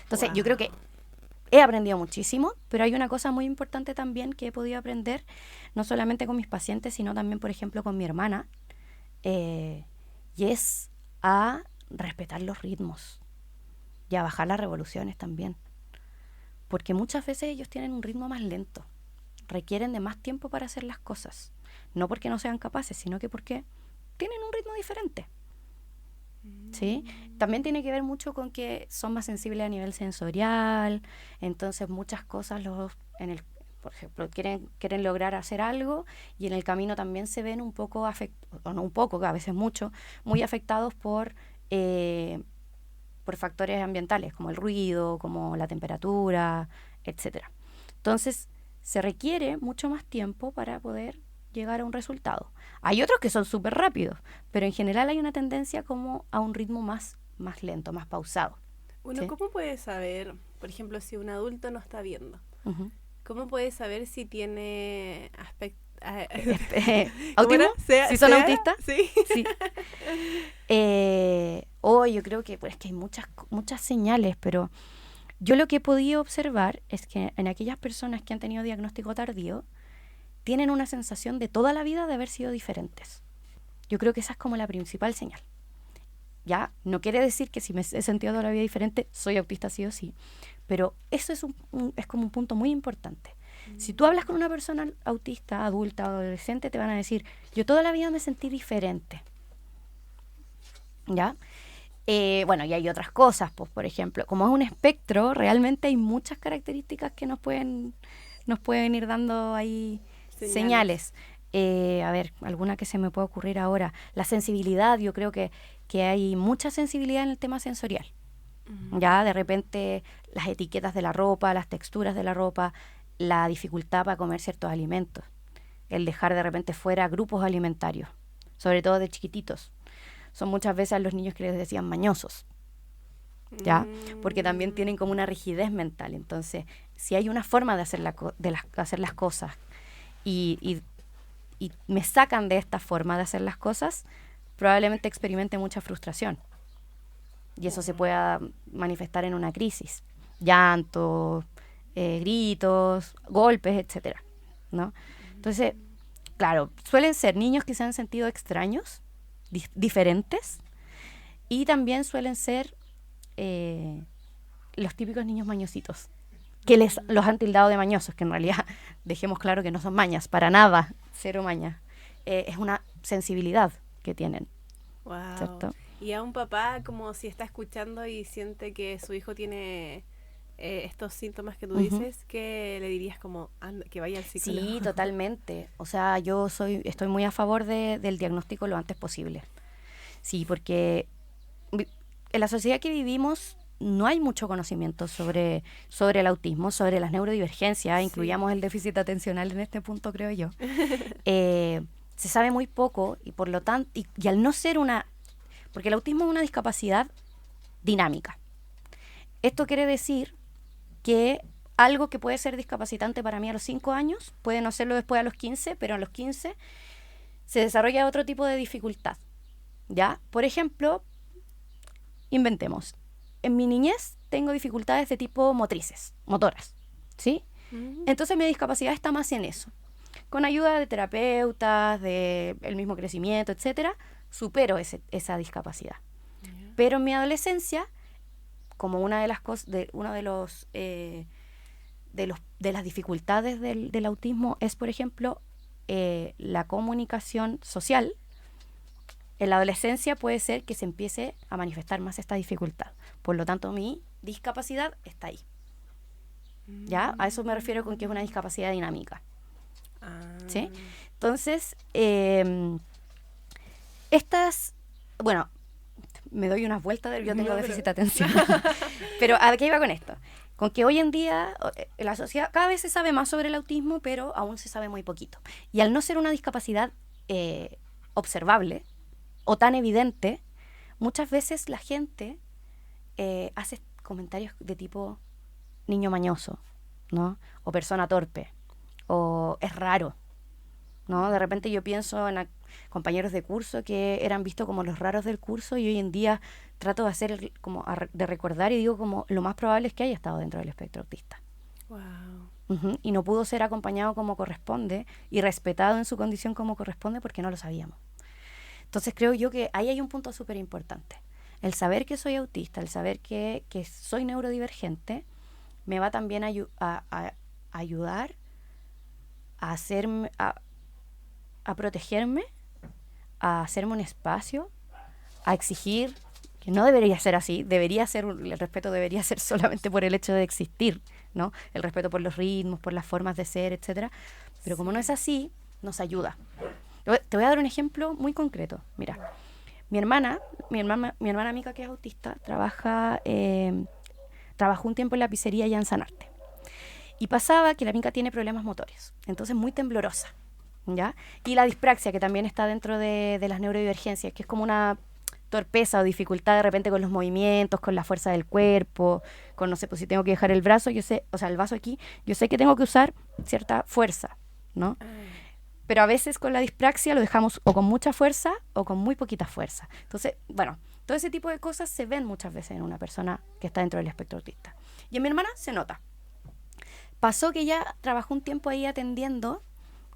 Speaker 1: Entonces, yo creo que he aprendido muchísimo, pero hay una cosa muy importante también que he podido aprender, no solamente con mis pacientes, sino también, por ejemplo, con mi hermana, y es a respetar los ritmos y a bajar las revoluciones también. Porque muchas veces ellos tienen un ritmo más lento, requieren de más tiempo para hacer las cosas. No porque no sean capaces, sino que porque tienen un ritmo diferente. ¿Sí? También tiene que ver mucho con que son más sensibles a nivel sensorial, entonces muchas cosas por ejemplo, quieren lograr hacer algo y en el camino también se ven un poco o no un poco, a veces mucho, muy afectados por factores ambientales, como el ruido, como la temperatura, etcétera. Entonces, se requiere mucho más tiempo para poder llegar a un resultado. Hay otros que son súper rápidos, pero en general hay una tendencia como a un ritmo más lento, más pausado.
Speaker 2: Uno,
Speaker 1: ¿sí?
Speaker 2: ¿Cómo puede saber, por ejemplo, si un adulto no está viendo?
Speaker 1: Uh-huh.
Speaker 2: ¿Cómo puede saber si tiene
Speaker 1: ¿Autismo? ¿Si son autistas?
Speaker 2: Sí.
Speaker 1: Sí. Yo creo que pues, que hay muchas señales, pero yo lo que he podido observar es que en aquellas personas que han tenido diagnóstico tardío, tienen una sensación de toda la vida de haber sido diferentes. Yo creo que esa es como la principal señal. Ya, no quiere decir que si me he sentido toda la vida diferente, soy autista sí o sí, pero eso es como un punto muy importante. Si tú hablas con una persona autista, adulta, adolescente, te van a decir, yo toda la vida me sentí diferente. ¿Ya? Bueno, y hay otras cosas, pues, por ejemplo, como es un espectro, realmente hay muchas características que nos pueden ir dando ahí señales. A ver, alguna que se me puede ocurrir ahora. La sensibilidad, yo creo que hay mucha sensibilidad en el tema sensorial. Uh-huh. Ya, de repente, las etiquetas de la ropa, las texturas de la ropa, la dificultad para comer ciertos alimentos, el dejar de repente fuera grupos alimentarios, sobre todo de chiquititos. Son muchas veces a los niños que les decían mañosos, ¿ya? Porque también tienen como una rigidez mental. Entonces, si hay una forma de hacer las cosas y me sacan de esta forma de hacer las cosas, probablemente experimente mucha frustración. Y eso se pueda manifestar en una crisis. Llanto, gritos, golpes, etcétera, ¿no? Entonces, claro, suelen ser niños que se han sentido extraños, diferentes, y también suelen ser los típicos niños mañositos, que los han tildado de mañosos, que en realidad dejemos claro que no son mañas, para nada, cero mañas. Es una sensibilidad que tienen.
Speaker 2: Wow.
Speaker 1: ¿Cierto?
Speaker 2: Y a un papá, como si está escuchando y siente que su hijo tiene estos síntomas que tú dices, ¿qué le dirías como que vaya al psicólogo?
Speaker 1: Sí, totalmente. O sea, estoy muy a favor del diagnóstico lo antes posible. Sí, porque en la sociedad que vivimos no hay mucho conocimiento sobre el autismo, sobre las neurodivergencias, sí. Incluyamos el déficit atencional en este punto, creo yo. Se sabe muy poco y por lo tanto, y al no ser porque el autismo es una discapacidad dinámica. Esto quiere decir que algo que puede ser discapacitante para mí a los 5 años, puede no serlo después a los 15, pero a los 15 se desarrolla otro tipo de dificultad, ¿ya? Por ejemplo, inventemos. En mi niñez tengo dificultades de tipo motoras, ¿sí? Uh-huh. Entonces mi discapacidad está más en eso. Con ayuda de terapeutas, de el mismo crecimiento, etcétera, supero esa discapacidad.
Speaker 2: Ya.
Speaker 1: Pero en mi adolescencia, como una de las cosas, uno de las dificultades del autismo es, por ejemplo, la comunicación social. En la adolescencia puede ser que se empiece a manifestar más esta dificultad. Por lo tanto, mi discapacidad está ahí. ¿Ya? A eso me refiero con que es una discapacidad dinámica. ¿Sí? Entonces, bueno, me doy unas vueltas, yo tengo déficit de atención. Pero ¿a qué iba con esto? Con que hoy en día la sociedad cada vez se sabe más sobre el autismo, pero aún se sabe muy poquito. Y al no ser una discapacidad observable o tan evidente, muchas veces la gente hace comentarios de tipo niño mañoso, ¿no? O persona torpe, o es raro, ¿no? De repente yo pienso en compañeros de curso que eran vistos como los raros del curso y hoy en día trato de hacer de recordar y digo como lo más probable es que haya estado dentro del espectro autista.
Speaker 2: Wow.
Speaker 1: Y no pudo ser acompañado como corresponde y respetado en su condición como corresponde porque no lo sabíamos. Entonces creo yo que ahí hay un punto súper importante. El saber que soy autista, el saber que soy neurodivergente, me va también a ayudar a hacerme, a protegerme, a hacerme un espacio, a exigir, que no debería ser así, el respeto debería ser solamente por el hecho de existir, ¿no? El respeto por los ritmos, por las formas de ser, etcétera. Pero como no es así, nos ayuda. Te voy a dar un ejemplo muy concreto. Mira, mi hermana Mica, que es autista, trabajó un tiempo en la pizzería allá en Sanarte. Y pasaba que la Mica tiene problemas motores, entonces muy temblorosa, ¿ya? Y la dispraxia, que también está dentro de las neurodivergencias, que es como una torpeza o dificultad de repente con los movimientos, con la fuerza del cuerpo, con, no sé, pues si tengo que dejar el brazo, el vaso aquí, yo sé que tengo que usar cierta fuerza, ¿no? Pero a veces con la dispraxia lo dejamos o con mucha fuerza o con muy poquita fuerza. Entonces, bueno, todo ese tipo de cosas se ven muchas veces en una persona que está dentro del espectro autista. Y en mi hermana se nota. Pasó que ella trabajó un tiempo ahí atendiendo,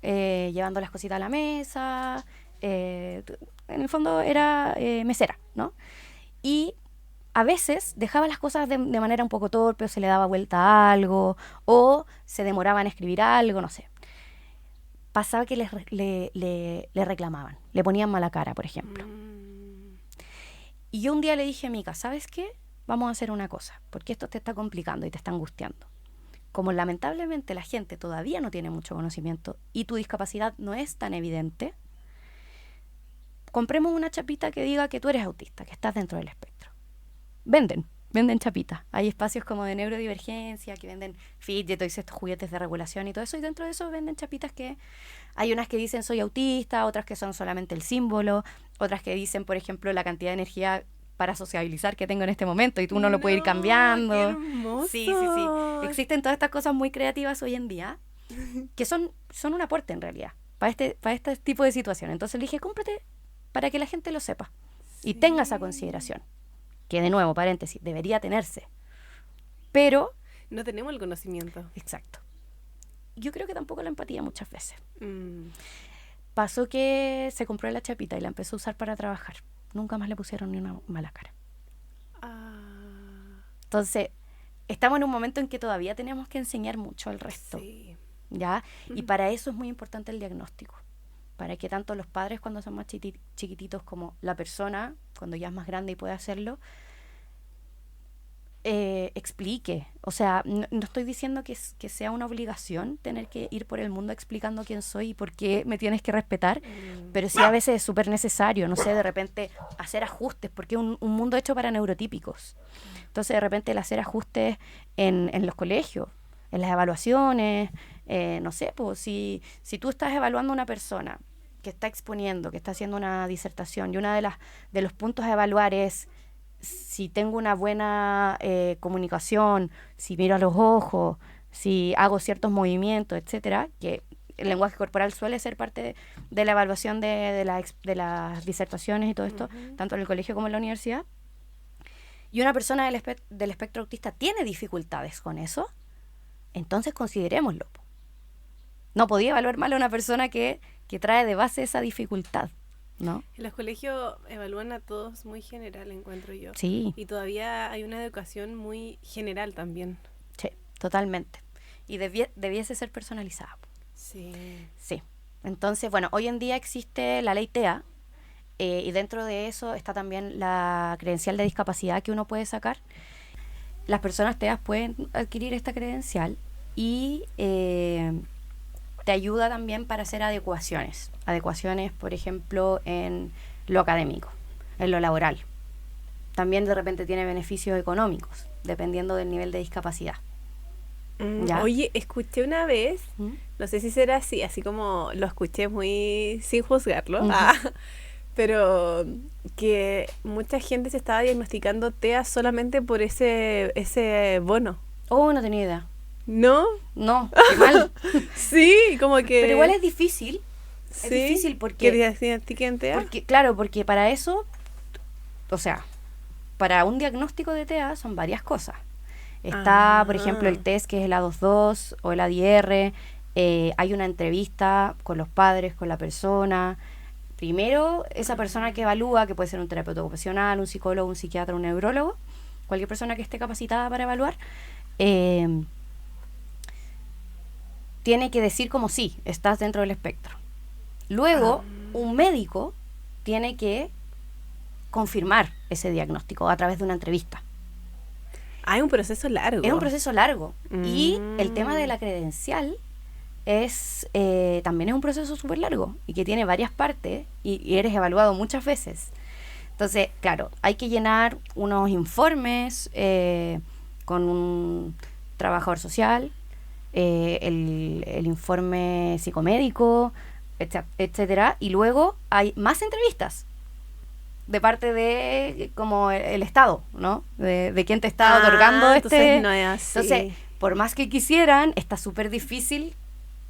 Speaker 1: llevando las cositas a la mesa, en el fondo era mesera, ¿no? Y a veces dejaba las cosas de manera un poco torpe, o se le daba vuelta a algo, o se demoraba en escribir algo, no sé. Pasaba que le reclamaban, le ponían mala cara, por ejemplo. Y yo un día le dije a Mica, ¿sabes qué? Vamos a hacer una cosa, porque esto te está complicando y te está angustiando. Como lamentablemente la gente todavía no tiene mucho conocimiento y tu discapacidad no es tan evidente, compremos una chapita que diga que tú eres autista, que estás dentro del espectro. Venden chapitas. Hay espacios como de neurodivergencia que venden fidget, estos juguetes de regulación y todo eso, y dentro de eso venden chapitas que hay unas que dicen soy autista, otras que son solamente el símbolo, otras que dicen, por ejemplo, la cantidad de energía para sociabilizar que tengo en este momento y tú no lo puedes ir cambiando.
Speaker 2: ¡Qué hermoso!
Speaker 1: Sí. Existen todas estas cosas muy creativas hoy en día que son un aporte en realidad para este tipo de situación. Entonces le dije, cómprate para que la gente lo sepa y tenga esa consideración. Que de nuevo, paréntesis, debería tenerse. Pero
Speaker 2: no tenemos el conocimiento.
Speaker 1: Exacto. Yo creo que tampoco la empatía muchas veces. Pasó que se compró la chapita y la empezó a usar para trabajar. Nunca más le pusieron ni una mala cara. Entonces, estamos en un momento en que todavía tenemos que enseñar mucho al resto.
Speaker 2: Sí.
Speaker 1: ¿Ya? Y para eso es muy importante el diagnóstico. Para que tanto los padres cuando son más chiquititos como la persona, cuando ya es más grande y puede hacerlo, explique. O sea, no estoy diciendo que sea una obligación tener que ir por el mundo explicando quién soy y por qué me tienes que respetar, pero sí a veces es súper necesario, no sé, de repente hacer ajustes, porque es un mundo hecho para neurotípicos. Entonces, de repente el hacer ajustes en los colegios, en las evaluaciones, no sé, pues si tú estás evaluando a una persona que está exponiendo, que está haciendo una disertación y una de los puntos a evaluar es si tengo una buena comunicación, si miro a los ojos, si hago ciertos movimientos, etcétera, que el lenguaje corporal suele ser parte de la evaluación de las disertaciones y todo esto, tanto en el colegio como en la universidad, y una persona del espectro autista tiene dificultades con eso, entonces considerémoslo. No podía evaluar mal a una persona que trae de base esa dificultad, ¿no?
Speaker 2: En los colegios evalúan a todos muy general, encuentro yo.
Speaker 1: Sí.
Speaker 2: Y todavía hay una educación muy general también.
Speaker 1: Sí, totalmente. Y debiese ser personalizada.
Speaker 2: Sí.
Speaker 1: Sí. Entonces, bueno, hoy en día existe la ley TEA, y dentro de eso está también la credencial de discapacidad que uno puede sacar. Las personas TEA pueden adquirir esta credencial y te ayuda también para hacer adecuaciones. Adecuaciones, por ejemplo, en lo académico, en lo laboral. También de repente tiene beneficios económicos, dependiendo del nivel de discapacidad. ¿Ya?
Speaker 2: Oye, escuché una vez, no sé si será así como lo escuché muy sin juzgarlo, pero que mucha gente se estaba diagnosticando TEA solamente por ese bono.
Speaker 1: Oh, no tenía idea.
Speaker 2: ¿No?
Speaker 1: No, qué mal.
Speaker 2: Sí, como que...
Speaker 1: Pero igual es difícil.
Speaker 2: Sí,
Speaker 1: Es difícil porque...
Speaker 2: ¿Que diagnostiquen TEA?
Speaker 1: Claro, porque para eso, o sea, para un diagnóstico de TEA son varias cosas. Está, por ejemplo, el test que es el A22 o el ADR. Hay una entrevista con los padres, con la persona. Primero, esa persona que evalúa, que puede ser un terapeuta ocupacional, un psicólogo, un psiquiatra, un neurólogo, cualquier persona que esté capacitada para evaluar, tiene que decir como sí, estás dentro del espectro. Luego, un médico tiene que confirmar ese diagnóstico a través de una entrevista.
Speaker 2: Hay un proceso largo.
Speaker 1: Es un proceso largo. Y el tema de la credencial también es un proceso súper largo y que tiene varias partes y eres evaluado muchas veces. Entonces, claro, hay que llenar unos informes con un trabajador social, el informe psicomédico, etcétera, y luego hay más entrevistas de parte de como el Estado, ¿no? De quien te está otorgando
Speaker 2: entonces no es así.
Speaker 1: Entonces, por más que quisieran, está súper difícil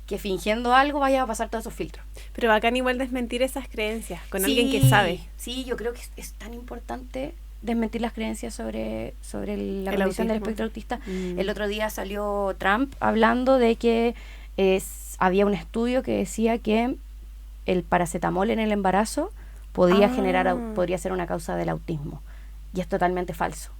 Speaker 1: que fingiendo algo vaya a pasar todos esos filtros.
Speaker 2: Pero bacán igual desmentir esas creencias con alguien que sabe.
Speaker 1: Sí, yo creo que es tan importante desmentir las creencias sobre la
Speaker 2: El
Speaker 1: condición del
Speaker 2: autismo.
Speaker 1: espectro autista. El otro día salió Trump hablando de que había un estudio que decía que el paracetamol en el embarazo podría ser una causa del autismo. Y es totalmente falso.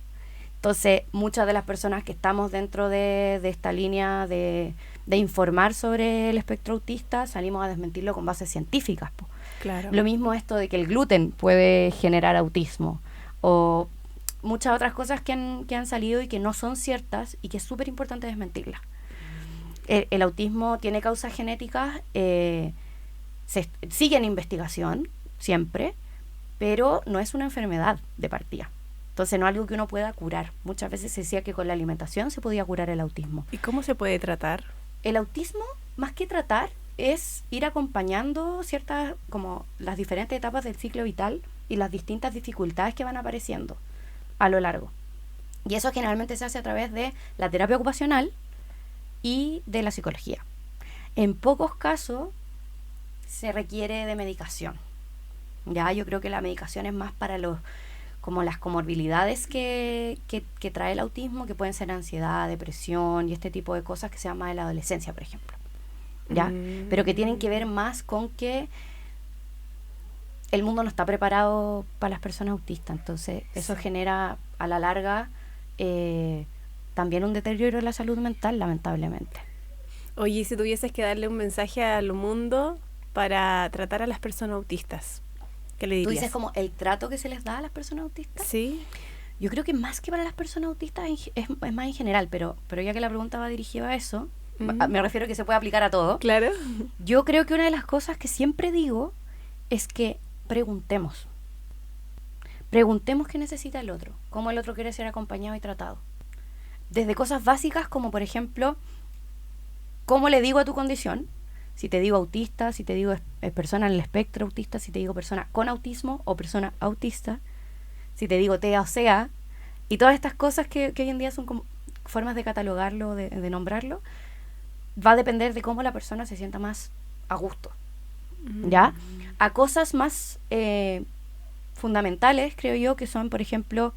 Speaker 1: Entonces, muchas de las personas que estamos dentro de esta línea de informar sobre el espectro autista, salimos a desmentirlo con bases científicas.
Speaker 2: Claro.
Speaker 1: Lo mismo esto de que el gluten puede generar autismo, o muchas otras cosas que han salido y que no son ciertas y que es súper importante desmentirlas. El autismo tiene causas genéticas, sigue en investigación siempre, pero no es una enfermedad de partida. Entonces no es algo que uno pueda curar. Muchas veces se decía que con la alimentación se podía curar el autismo.
Speaker 2: ¿Y cómo se puede tratar?
Speaker 1: El autismo, más que tratar, es ir acompañando como las diferentes etapas del ciclo vital y las distintas dificultades que van apareciendo a lo largo. Y eso generalmente se hace a través de la terapia ocupacional y de la psicología. En pocos casos se requiere de medicación. Ya, yo creo que la medicación es más para como las comorbilidades que trae el autismo, que pueden ser ansiedad, depresión y este tipo de cosas que se llama de la adolescencia, por ejemplo. ¿Ya? Pero que tienen que ver más con que el mundo no está preparado para las personas autistas. Entonces, eso genera a la larga también un deterioro de la salud mental, lamentablemente.
Speaker 2: Oye, si tuvieses que darle un mensaje al mundo para tratar a las personas autistas, ¿qué le dirías?
Speaker 1: ¿Tú dices como el trato que se les da a las personas autistas?
Speaker 2: Sí.
Speaker 1: Yo creo que más que para las personas autistas es más en general, pero ya que la pregunta va dirigida a eso, me refiero a que se puede aplicar a todo.
Speaker 2: Claro.
Speaker 1: Yo creo que una de las cosas que siempre digo es que preguntemos. Preguntemos qué necesita el otro, cómo el otro quiere ser acompañado y tratado. Desde cosas básicas como, por ejemplo, cómo le digo a tu condición. Si te digo autista, si te digo persona en el espectro autista, si te digo persona con autismo o persona autista, si te digo TEA o SEA, y todas estas cosas que hoy en día son como formas de catalogarlo, de nombrarlo, va a depender de cómo la persona se sienta más a gusto. ¿Ya? A cosas más fundamentales, creo yo, que son, por ejemplo,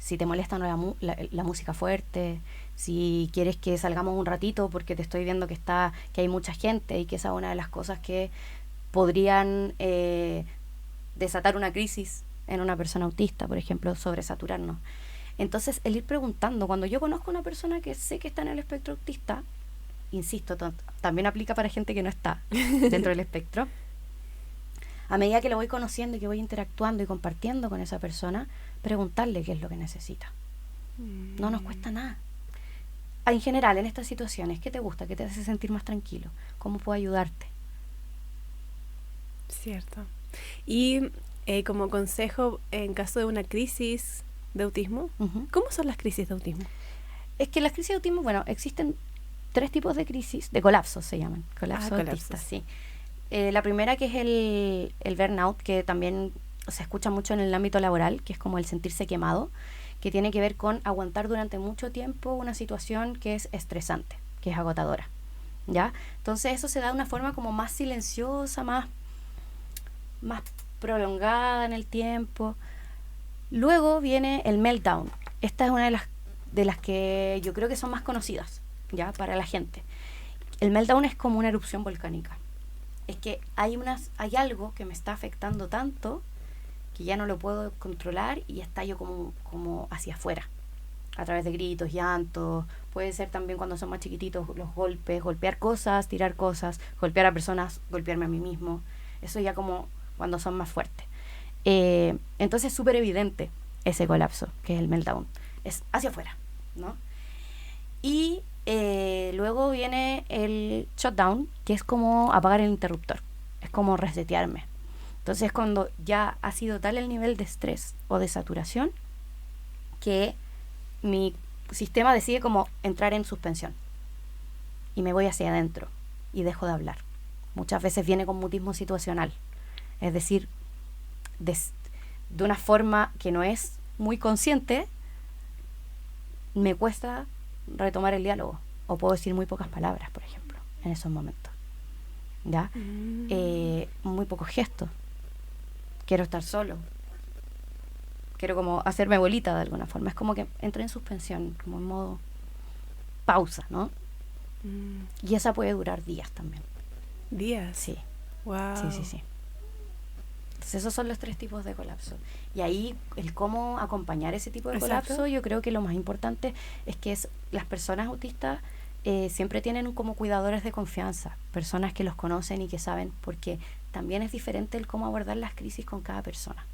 Speaker 1: si te molesta la música fuerte, si quieres que salgamos un ratito porque te estoy viendo que hay mucha gente y que esa es una de las cosas que podrían desatar una crisis en una persona autista, por ejemplo, sobresaturarnos. Entonces, el ir preguntando, cuando yo conozco a una persona que sé que está en el espectro autista, insisto, también aplica para gente que no está dentro del espectro, a medida que lo voy conociendo y que voy interactuando y compartiendo con esa persona, preguntarle qué es lo que necesita. No nos cuesta nada. En general, en estas situaciones, ¿qué te gusta? ¿Qué te hace sentir más tranquilo? ¿Cómo puedo ayudarte?
Speaker 2: Cierto. Y como consejo, en caso de una crisis de autismo, ¿cómo son las crisis de autismo?
Speaker 1: Es que las crisis de autismo, bueno, existen 3 tipos de crisis, de colapsos se llaman, colapso autista, sí. La primera, que es el burnout, que también se escucha mucho en el ámbito laboral, que es como el sentirse quemado, que tiene que ver con aguantar durante mucho tiempo una situación que es estresante, que es agotadora, ¿ya? Entonces eso se da de una forma como más silenciosa, más prolongada en el tiempo. Luego viene el meltdown. Esta es una de las que yo creo que son más conocidas, ¿ya? Para la gente. El meltdown es como una erupción volcánica. Es que hay algo que me está afectando tanto que ya no lo puedo controlar y estallo como hacia afuera, a través de gritos, llantos. Puede ser también cuando son más chiquititos los golpes, golpear cosas, tirar cosas, golpear a personas, golpearme a mí mismo. Eso ya como cuando son más fuertes. Entonces es súper evidente ese colapso, que es el meltdown. Es hacia afuera, ¿no? Y luego viene el shutdown, que es como apagar el interruptor. Es como resetearme. Entonces cuando ya ha sido tal el nivel de estrés o de saturación que mi sistema decide como entrar en suspensión. Y me voy hacia adentro y dejo de hablar. Muchas veces viene con mutismo situacional. Es decir, de una forma que no es muy consciente, me cuesta retomar el diálogo. O puedo decir muy pocas palabras, por ejemplo, en esos momentos. ¿Ya? Muy pocos gestos. Quiero estar solo. Quiero como hacerme bolita de alguna forma. Es como que entro en suspensión, como en modo pausa, ¿no? Y esa puede durar días también.
Speaker 2: ¿Días?
Speaker 1: Sí.
Speaker 2: Wow.
Speaker 1: Sí. Entonces esos son los 3 tipos de colapso. Y ahí el cómo acompañar ese tipo de colapso, yo creo que lo más importante es que las personas autistas siempre tienen como cuidadores de confianza, personas que los conocen y que saben, porque también es diferente el cómo abordar las crisis con cada persona.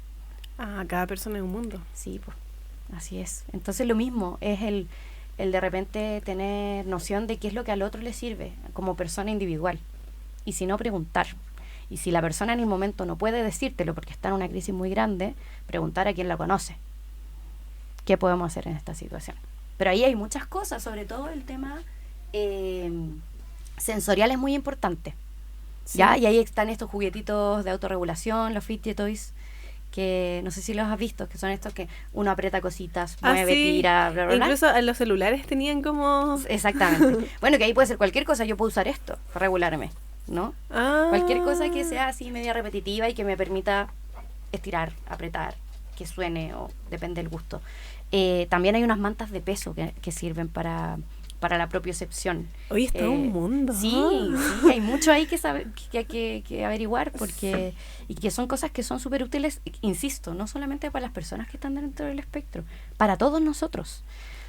Speaker 2: Cada persona es un mundo.
Speaker 1: Sí, pues, así es. Entonces lo mismo es el de repente tener noción de qué es lo que al otro le sirve como persona individual. Y si no, preguntar. Y si la persona en el momento no puede decírtelo porque está en una crisis muy grande, preguntar a quien la conoce. ¿Qué podemos hacer en esta situación? Pero ahí hay muchas cosas, sobre todo el tema sensorial es muy importante. Sí. ¿Ya? Y ahí están estos juguetitos de autorregulación, los fidget toys, que no sé si los has visto, que son estos que uno aprieta cositas, mueve,
Speaker 2: sí.
Speaker 1: tira, bla, bla, bla.
Speaker 2: Incluso en los celulares tenían como...
Speaker 1: Exactamente. Bueno, que ahí puede ser cualquier cosa, yo puedo usar esto para regularme, ¿no? Cualquier cosa que sea así media repetitiva y que me permita estirar, apretar, que suene, o depende del gusto. También hay unas mantas de peso que sirven para la propiocepción.
Speaker 2: Oye, es todo un mundo.
Speaker 1: Sí, hay mucho ahí que saber, que averiguar, porque y que son cosas que son súper útiles, insisto, no solamente para las personas que están dentro del espectro, para todos nosotros.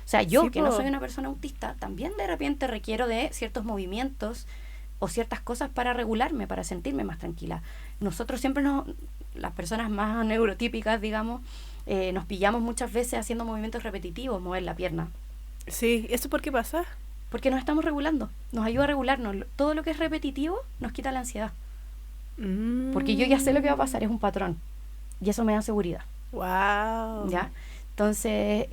Speaker 1: O sea, yo, que no soy una persona autista, también de repente requiero de ciertos movimientos o ciertas cosas para regularme, para sentirme más tranquila. Nosotros siempre las personas más neurotípicas, digamos, nos pillamos muchas veces haciendo movimientos repetitivos, mover la pierna.
Speaker 2: Sí, ¿eso por qué pasa?
Speaker 1: Porque nos estamos regulando, nos ayuda a regularnos. Todo lo que es repetitivo nos quita la ansiedad. Porque yo ya sé lo que va a pasar, es un patrón. Y eso me da seguridad.
Speaker 2: Wow.
Speaker 1: ¿Ya? Entonces,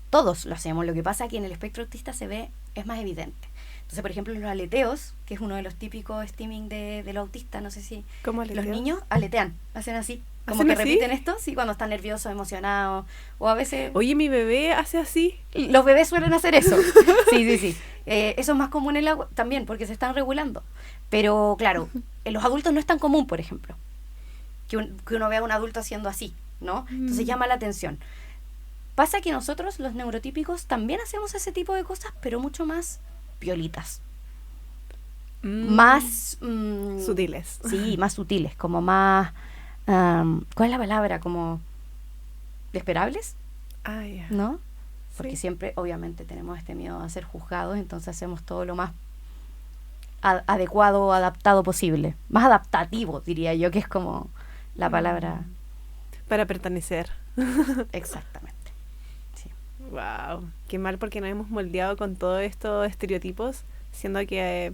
Speaker 1: todos lo hacemos. Lo que pasa es que en el espectro autista es más evidente. Entonces, por ejemplo, los aleteos, que es uno de los típicos stimming de los autistas, no sé si...
Speaker 2: ¿Cómo aleteos?
Speaker 1: Los niños aletean, hacen así. Como que repiten esto, sí, cuando están nerviosos, emocionados, o a veces...
Speaker 2: Oye, mi bebé hace así.
Speaker 1: Los bebés suelen hacer eso. Sí. Eso es más común también, porque se están regulando. Pero, claro, en los adultos no es tan común, por ejemplo, que uno vea a un adulto haciendo así, ¿no? Entonces llama la atención. Pasa que nosotros, los neurotípicos, también hacemos ese tipo de cosas, pero mucho más piolitas. Más...
Speaker 2: sutiles.
Speaker 1: Sí, más sutiles, como más... ¿cuál es la palabra? Como... ¿esperables?
Speaker 2: Ah, ya.
Speaker 1: ¿No? Porque
Speaker 2: Sí.
Speaker 1: siempre, obviamente, tenemos este miedo a ser juzgados, entonces hacemos todo lo más adecuado, adaptado posible. Más adaptativo, diría yo, que es como la palabra...
Speaker 2: Para pertenecer.
Speaker 1: Exactamente. Sí.
Speaker 2: Wow, qué mal porque nos hemos moldeado con todos estos estereotipos, siendo que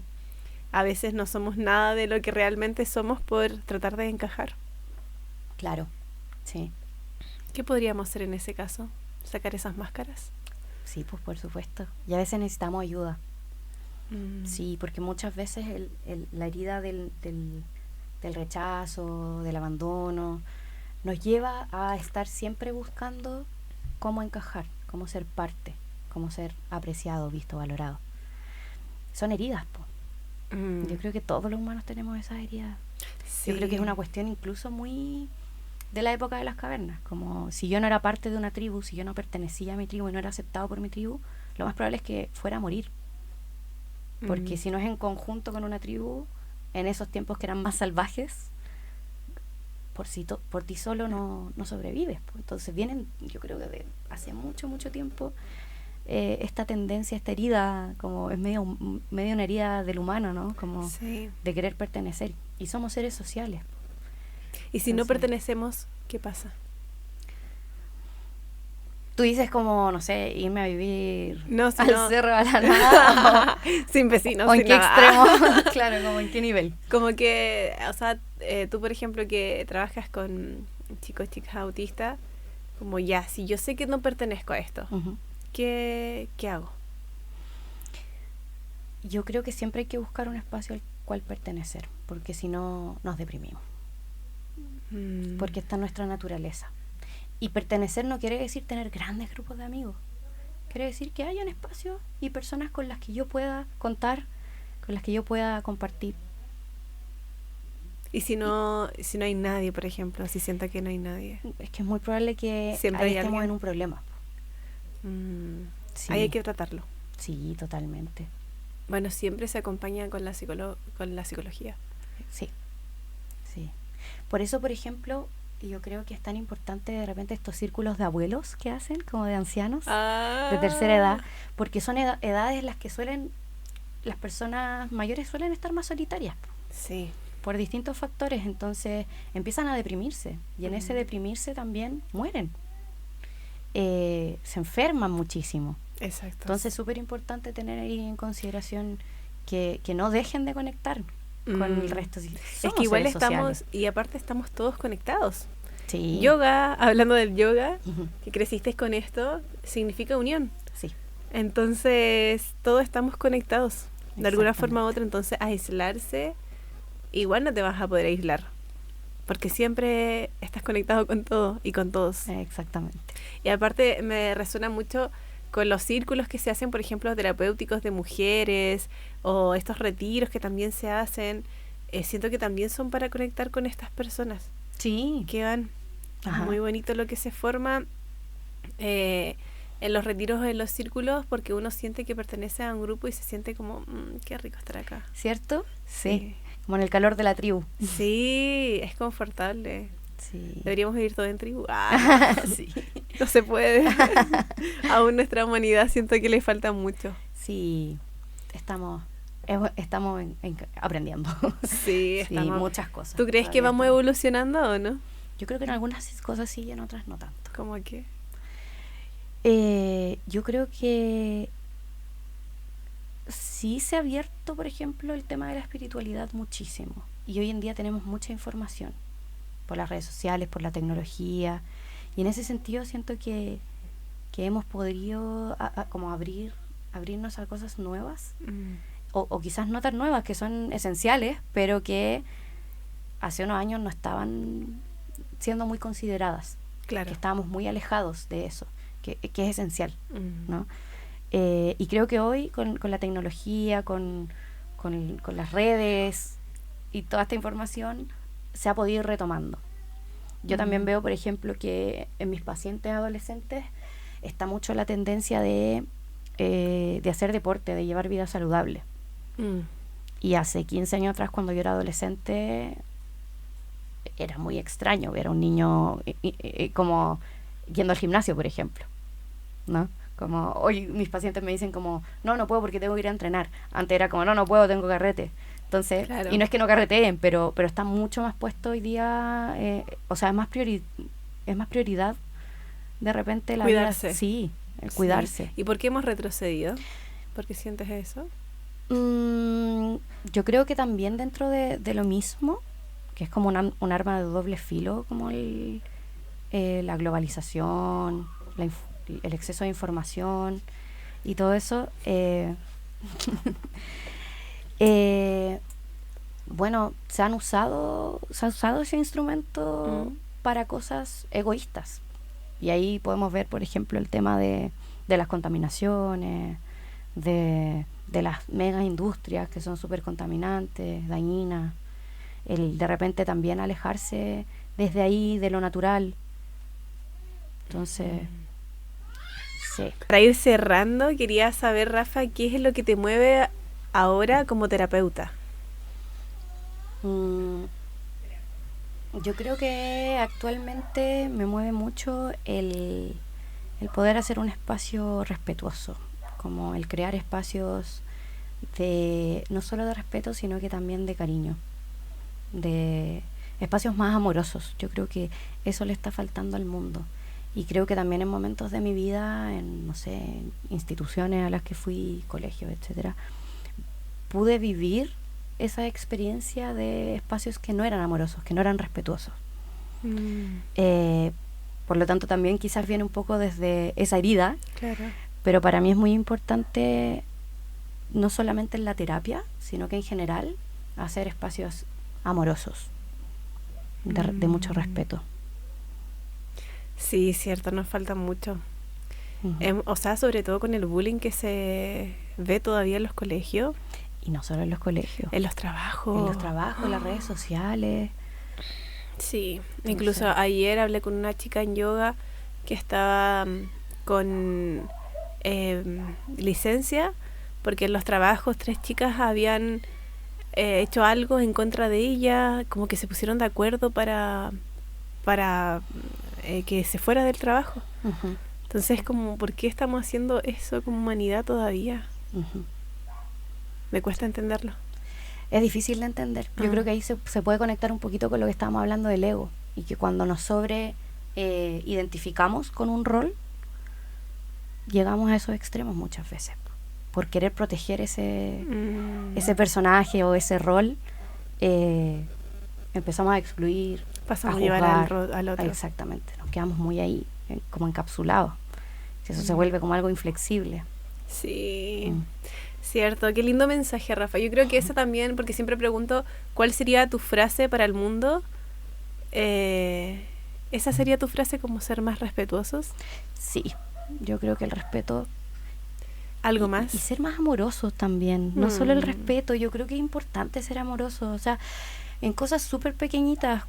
Speaker 2: a veces no somos nada de lo que realmente somos por tratar de encajar.
Speaker 1: Claro, sí.
Speaker 2: ¿Qué podríamos hacer en ese caso? ¿Sacar esas máscaras?
Speaker 1: Sí, pues por supuesto. Y a veces necesitamos ayuda. Sí, porque muchas veces la herida del rechazo, del abandono, nos lleva a estar siempre buscando cómo encajar, cómo ser parte, cómo ser apreciado, visto, valorado. Son heridas, po. Yo creo que todos los humanos tenemos esas heridas.
Speaker 2: Sí.
Speaker 1: Yo creo que es una cuestión incluso muy de la época de las cavernas. Como si yo no era parte de una tribu, si yo no pertenecía a mi tribu y no era aceptado por mi tribu, lo más probable es que fuera a morir. Porque si no es en conjunto con una tribu, en esos tiempos que eran más salvajes, por ti solo no sobrevives. Pues. Entonces vienen, yo creo que de hace mucho, mucho tiempo, esta tendencia, esta herida, como es medio una herida del humano, ¿no? Como
Speaker 2: Sí.
Speaker 1: de querer pertenecer. Y somos seres sociales.
Speaker 2: Y si no
Speaker 1: Entonces,
Speaker 2: pertenecemos, ¿qué pasa?
Speaker 1: tú dices como, no sé, irme a vivir
Speaker 2: No, si
Speaker 1: al
Speaker 2: no-
Speaker 1: cerro, a la nada,
Speaker 2: Sin vecinos,
Speaker 1: o en
Speaker 2: sin
Speaker 1: qué
Speaker 2: nada.
Speaker 1: extremo, claro, como en qué nivel.
Speaker 2: Como que, o sea, tú por ejemplo que trabajas con chicos, chicas autistas, como ya, si yo sé que no pertenezco a esto,
Speaker 1: Ujú.
Speaker 2: ¿qué hago?
Speaker 1: Yo creo que siempre hay que buscar un espacio al cual pertenecer, porque si no nos deprimimos, porque está en nuestra naturaleza. Y pertenecer no quiere decir tener grandes grupos de amigos, quiere decir que haya un espacio y personas con las que yo pueda contar, con las que yo pueda compartir.
Speaker 2: Y si no hay nadie, por ejemplo, si siento que no hay nadie.
Speaker 1: Es que es muy probable que
Speaker 2: Siempre
Speaker 1: ahí
Speaker 2: hay
Speaker 1: estemos
Speaker 2: alguien.
Speaker 1: en un problema. Sí,
Speaker 2: Ahí hay que tratarlo.
Speaker 1: sí, totalmente.
Speaker 2: Bueno, siempre se acompaña con la psicología.
Speaker 1: Sí, sí. Por eso, por ejemplo, yo creo que es tan importante de repente estos círculos de abuelos que hacen, como de ancianos, de tercera edad, porque son edades en las que las personas mayores suelen estar más solitarias
Speaker 2: Sí.
Speaker 1: por distintos factores, entonces empiezan a deprimirse y en ese deprimirse también mueren. Se enferman muchísimo.
Speaker 2: Exacto.
Speaker 1: Entonces es súper importante tener ahí en consideración que no dejen de conectar con el resto.
Speaker 2: Es
Speaker 1: Somos
Speaker 2: que igual
Speaker 1: seres
Speaker 2: estamos,
Speaker 1: sociales.
Speaker 2: y aparte estamos todos conectados.
Speaker 1: Sí.
Speaker 2: Yoga, hablando del yoga,
Speaker 1: Ujú.
Speaker 2: que creciste con esto, significa unión.
Speaker 1: Sí.
Speaker 2: Entonces, todos estamos conectados, de alguna forma u
Speaker 1: Exactamente.
Speaker 2: otra. Entonces, aislarse, igual no te vas a poder aislar, porque siempre estás conectado con todo y con todos.
Speaker 1: Exactamente.
Speaker 2: Y aparte, me resuena mucho con los círculos que se hacen, por ejemplo, terapéuticos de mujeres, o estos retiros que también se hacen. Siento que también son para conectar con estas personas
Speaker 1: Sí.
Speaker 2: que van.
Speaker 1: Ajá.
Speaker 2: Muy bonito lo que se forma en los retiros, en los círculos, porque uno siente que pertenece a un grupo y se siente como, qué rico estar acá.
Speaker 1: ¿Cierto? Sí. Como en el calor de la tribu.
Speaker 2: Sí, es confortable.
Speaker 1: Sí.
Speaker 2: Deberíamos vivir todo en tribu.
Speaker 1: Sí.
Speaker 2: No se puede. Aún nuestra humanidad siento que le falta mucho.
Speaker 1: Sí. Estamos aprendiendo.
Speaker 2: Sí,
Speaker 1: Sí,
Speaker 2: estamos.
Speaker 1: muchas cosas.
Speaker 2: ¿Tú crees que
Speaker 1: Todavía
Speaker 2: vamos
Speaker 1: estamos.
Speaker 2: evolucionando o no?
Speaker 1: Yo creo que en algunas cosas sí y en otras no tanto.
Speaker 2: ¿Cómo que?
Speaker 1: Yo creo que sí se ha abierto, por ejemplo, el tema de la espiritualidad muchísimo. Y hoy en día tenemos mucha información por las redes sociales, por la tecnología. Y en ese sentido siento que hemos podido como abrirnos a cosas nuevas. O quizás no tan nuevas, que son esenciales, pero que hace unos años no estaban siendo muy consideradas.
Speaker 2: Claro.
Speaker 1: Que estábamos muy alejados de eso, que es esencial, ¿no? Y creo que hoy con la tecnología, con las redes y toda esta información se ha podido ir retomando. Yo también veo, por ejemplo, que en mis pacientes adolescentes está mucho la tendencia de hacer deporte, de llevar vida saludable. Y hace 15 años atrás, cuando yo era adolescente, era muy extraño ver a un niño como yendo al gimnasio, por ejemplo, ¿no? Como hoy mis pacientes me dicen como, no puedo porque tengo que ir a entrenar. Antes era como, no puedo, tengo carrete. Entonces, claro. Y no es que no carreteen, pero está mucho más puesto hoy día, o sea, es más prioridad de repente la
Speaker 2: cuidarse.
Speaker 1: Vida. Sí, el cuidarse.
Speaker 2: ¿Y por qué hemos retrocedido? ¿Por qué sientes eso?
Speaker 1: Yo creo que también dentro de lo mismo, que es como un arma de doble filo, como la globalización, el exceso de información y todo eso. Bueno, se ha usado ese instrumento para cosas egoístas. Y ahí podemos ver, por ejemplo, el tema de las contaminaciones, de las mega industrias que son súper contaminantes, dañinas. El de repente también alejarse desde ahí de lo natural. Entonces, sí.
Speaker 2: Para ir cerrando, quería saber, Rafa, ¿qué es lo que te mueve ahora como terapeuta?
Speaker 1: Yo creo que actualmente me mueve mucho el poder hacer un espacio respetuoso, como el crear espacios no solo de respeto, sino que también de cariño, de espacios más amorosos. Yo creo que eso le está faltando al mundo. Y creo que también en momentos de mi vida, en instituciones a las que fui, colegios, etcétera, pude vivir esa experiencia de espacios que no eran amorosos, que no eran respetuosos. Por lo tanto, también quizás viene un poco desde esa herida,
Speaker 2: claro.
Speaker 1: Pero para mí es muy importante, no solamente en la terapia, sino que en general, hacer espacios amorosos, de mucho respeto.
Speaker 2: Sí, cierto, nos falta mucho. O sea, sobre todo con el bullying que se ve todavía en los colegios.
Speaker 1: Y no solo en los colegios.
Speaker 2: En los trabajos.
Speaker 1: En las redes sociales.
Speaker 2: Sí, incluso ayer hablé con una chica en yoga que estaba con licencia porque en los trabajos 3 chicas habían hecho algo en contra de ella, como que se pusieron de acuerdo para que se fuera del trabajo. Entonces, como, ¿por qué estamos haciendo eso como humanidad todavía? Me cuesta entenderlo.
Speaker 1: Es difícil de entender. Yo creo que ahí se puede conectar un poquito con lo que estábamos hablando del ego, y que cuando nos identificamos con un rol, llegamos a esos extremos muchas veces. Por querer proteger ese personaje o ese rol, empezamos a excluir,
Speaker 2: pasamos a llevar al otro.
Speaker 1: Exactamente, nos quedamos muy ahí, como encapsulados. Eso se vuelve como algo inflexible.
Speaker 2: Sí, cierto. Qué lindo mensaje, Rafa. Yo creo que eso también, porque siempre pregunto, ¿cuál sería tu frase para el mundo? ¿Esa sería tu frase, como ser más respetuosos?
Speaker 1: Sí, yo creo que el respeto...
Speaker 2: ¿Algo más?
Speaker 1: Y ser más amorosos también, no solo el respeto. Yo creo que es importante ser amoroso, o sea, en cosas súper pequeñitas.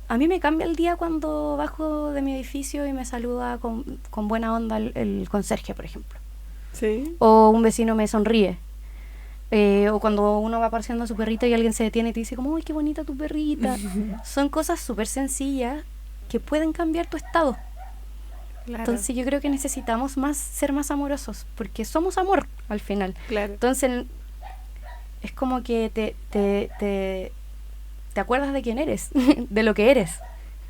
Speaker 1: A mí me cambia el día cuando bajo de mi edificio y me saluda con buena onda el conserje, por ejemplo.
Speaker 2: Sí.
Speaker 1: O un vecino me sonríe. O cuando uno va paseando a su perrito y alguien se detiene y te dice como, ¡ay, qué bonita tu perrita! Son cosas súper sencillas que pueden cambiar tu estado. Claro. Entonces yo creo que necesitamos ser más amorosos, porque somos amor al final.
Speaker 2: Claro.
Speaker 1: Entonces es como que te acuerdas de quién eres, de lo que eres,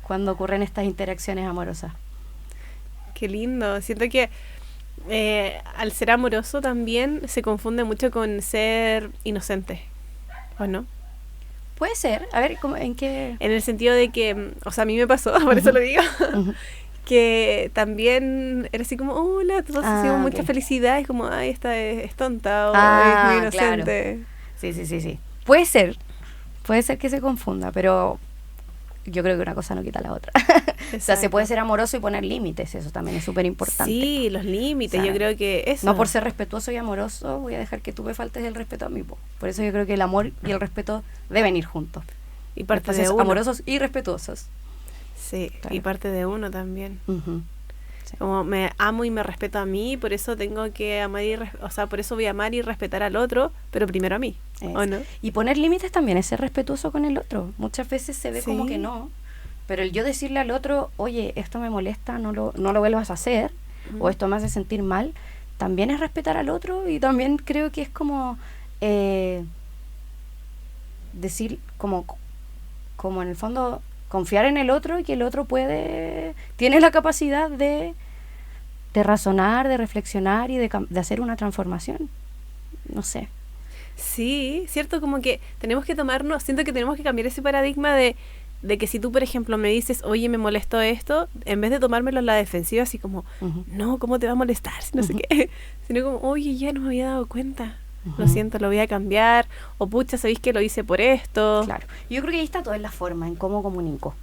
Speaker 1: cuando ocurren estas interacciones amorosas.
Speaker 2: Qué lindo. Siento que al ser amoroso también se confunde mucho con ser inocente, ¿o no?
Speaker 1: Puede ser. A ver, ¿en qué?
Speaker 2: En el sentido de que, o sea, a mí me pasó, por eso lo digo, que también era así como, hola, todos hacíamos mucha felicidad, es como, ay, esta es tonta, o es muy inocente.
Speaker 1: Claro. Sí. Puede ser que se confunda, pero yo creo que una cosa no quita la otra. O sea, se puede ser amoroso y poner límites, eso también es súper importante.
Speaker 2: Sí, los límites, yo creo que eso.
Speaker 1: No por ser respetuoso y amoroso voy a dejar que tú me faltes el respeto a mí. Por eso yo creo que el amor y el respeto deben ir juntos.
Speaker 2: Y parte de uno.
Speaker 1: Amorosos y respetuosos.
Speaker 2: Sí, claro. Y parte de uno también.
Speaker 1: Sí.
Speaker 2: Como me amo y me respeto a mí, por eso tengo que amar por eso voy a amar y respetar al otro, pero primero a mí, ¿o no?
Speaker 1: Y poner límites también es ser respetuoso con el otro. Muchas veces se ve como
Speaker 2: Sí.
Speaker 1: que no, pero el yo decirle al otro, oye, esto me molesta, no lo vuelvas a hacer, o esto me hace sentir mal, también es respetar al otro, y también creo que es como decir, como en el fondo, confiar en el otro y que el otro tiene la capacidad de razonar, de reflexionar y de hacer una transformación. No sé.
Speaker 2: Sí, cierto, como que siento que tenemos que cambiar ese paradigma de que si tú, por ejemplo, me dices, oye, me molestó esto, en vez de tomármelo en la defensiva, así como, no, ¿cómo te va a molestar? Si no sé qué, sino como, oye, ya no me había dado cuenta, lo siento, lo voy a cambiar, o pucha, ¿sabéis que lo hice por esto?
Speaker 1: Claro, yo creo que ahí está toda la forma, en cómo comunico.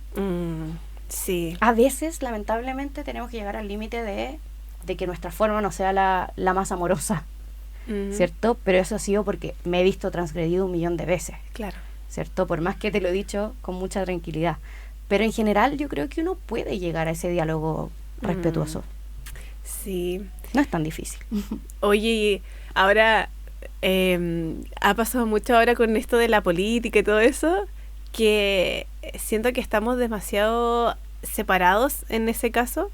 Speaker 2: Sí.
Speaker 1: A veces, lamentablemente, tenemos que llegar al límite de que nuestra forma no sea la más amorosa, ¿cierto? Pero eso ha sido porque me he visto transgredido 1.000.000 de veces.
Speaker 2: Claro.
Speaker 1: ¿Cierto? Por más que te lo he dicho con mucha tranquilidad. Pero en general yo creo que uno puede llegar a ese diálogo respetuoso.
Speaker 2: Sí.
Speaker 1: No es tan difícil.
Speaker 2: Oye, ahora ha pasado mucho ahora con esto de la política y todo eso, que siento que estamos demasiado separados en ese caso.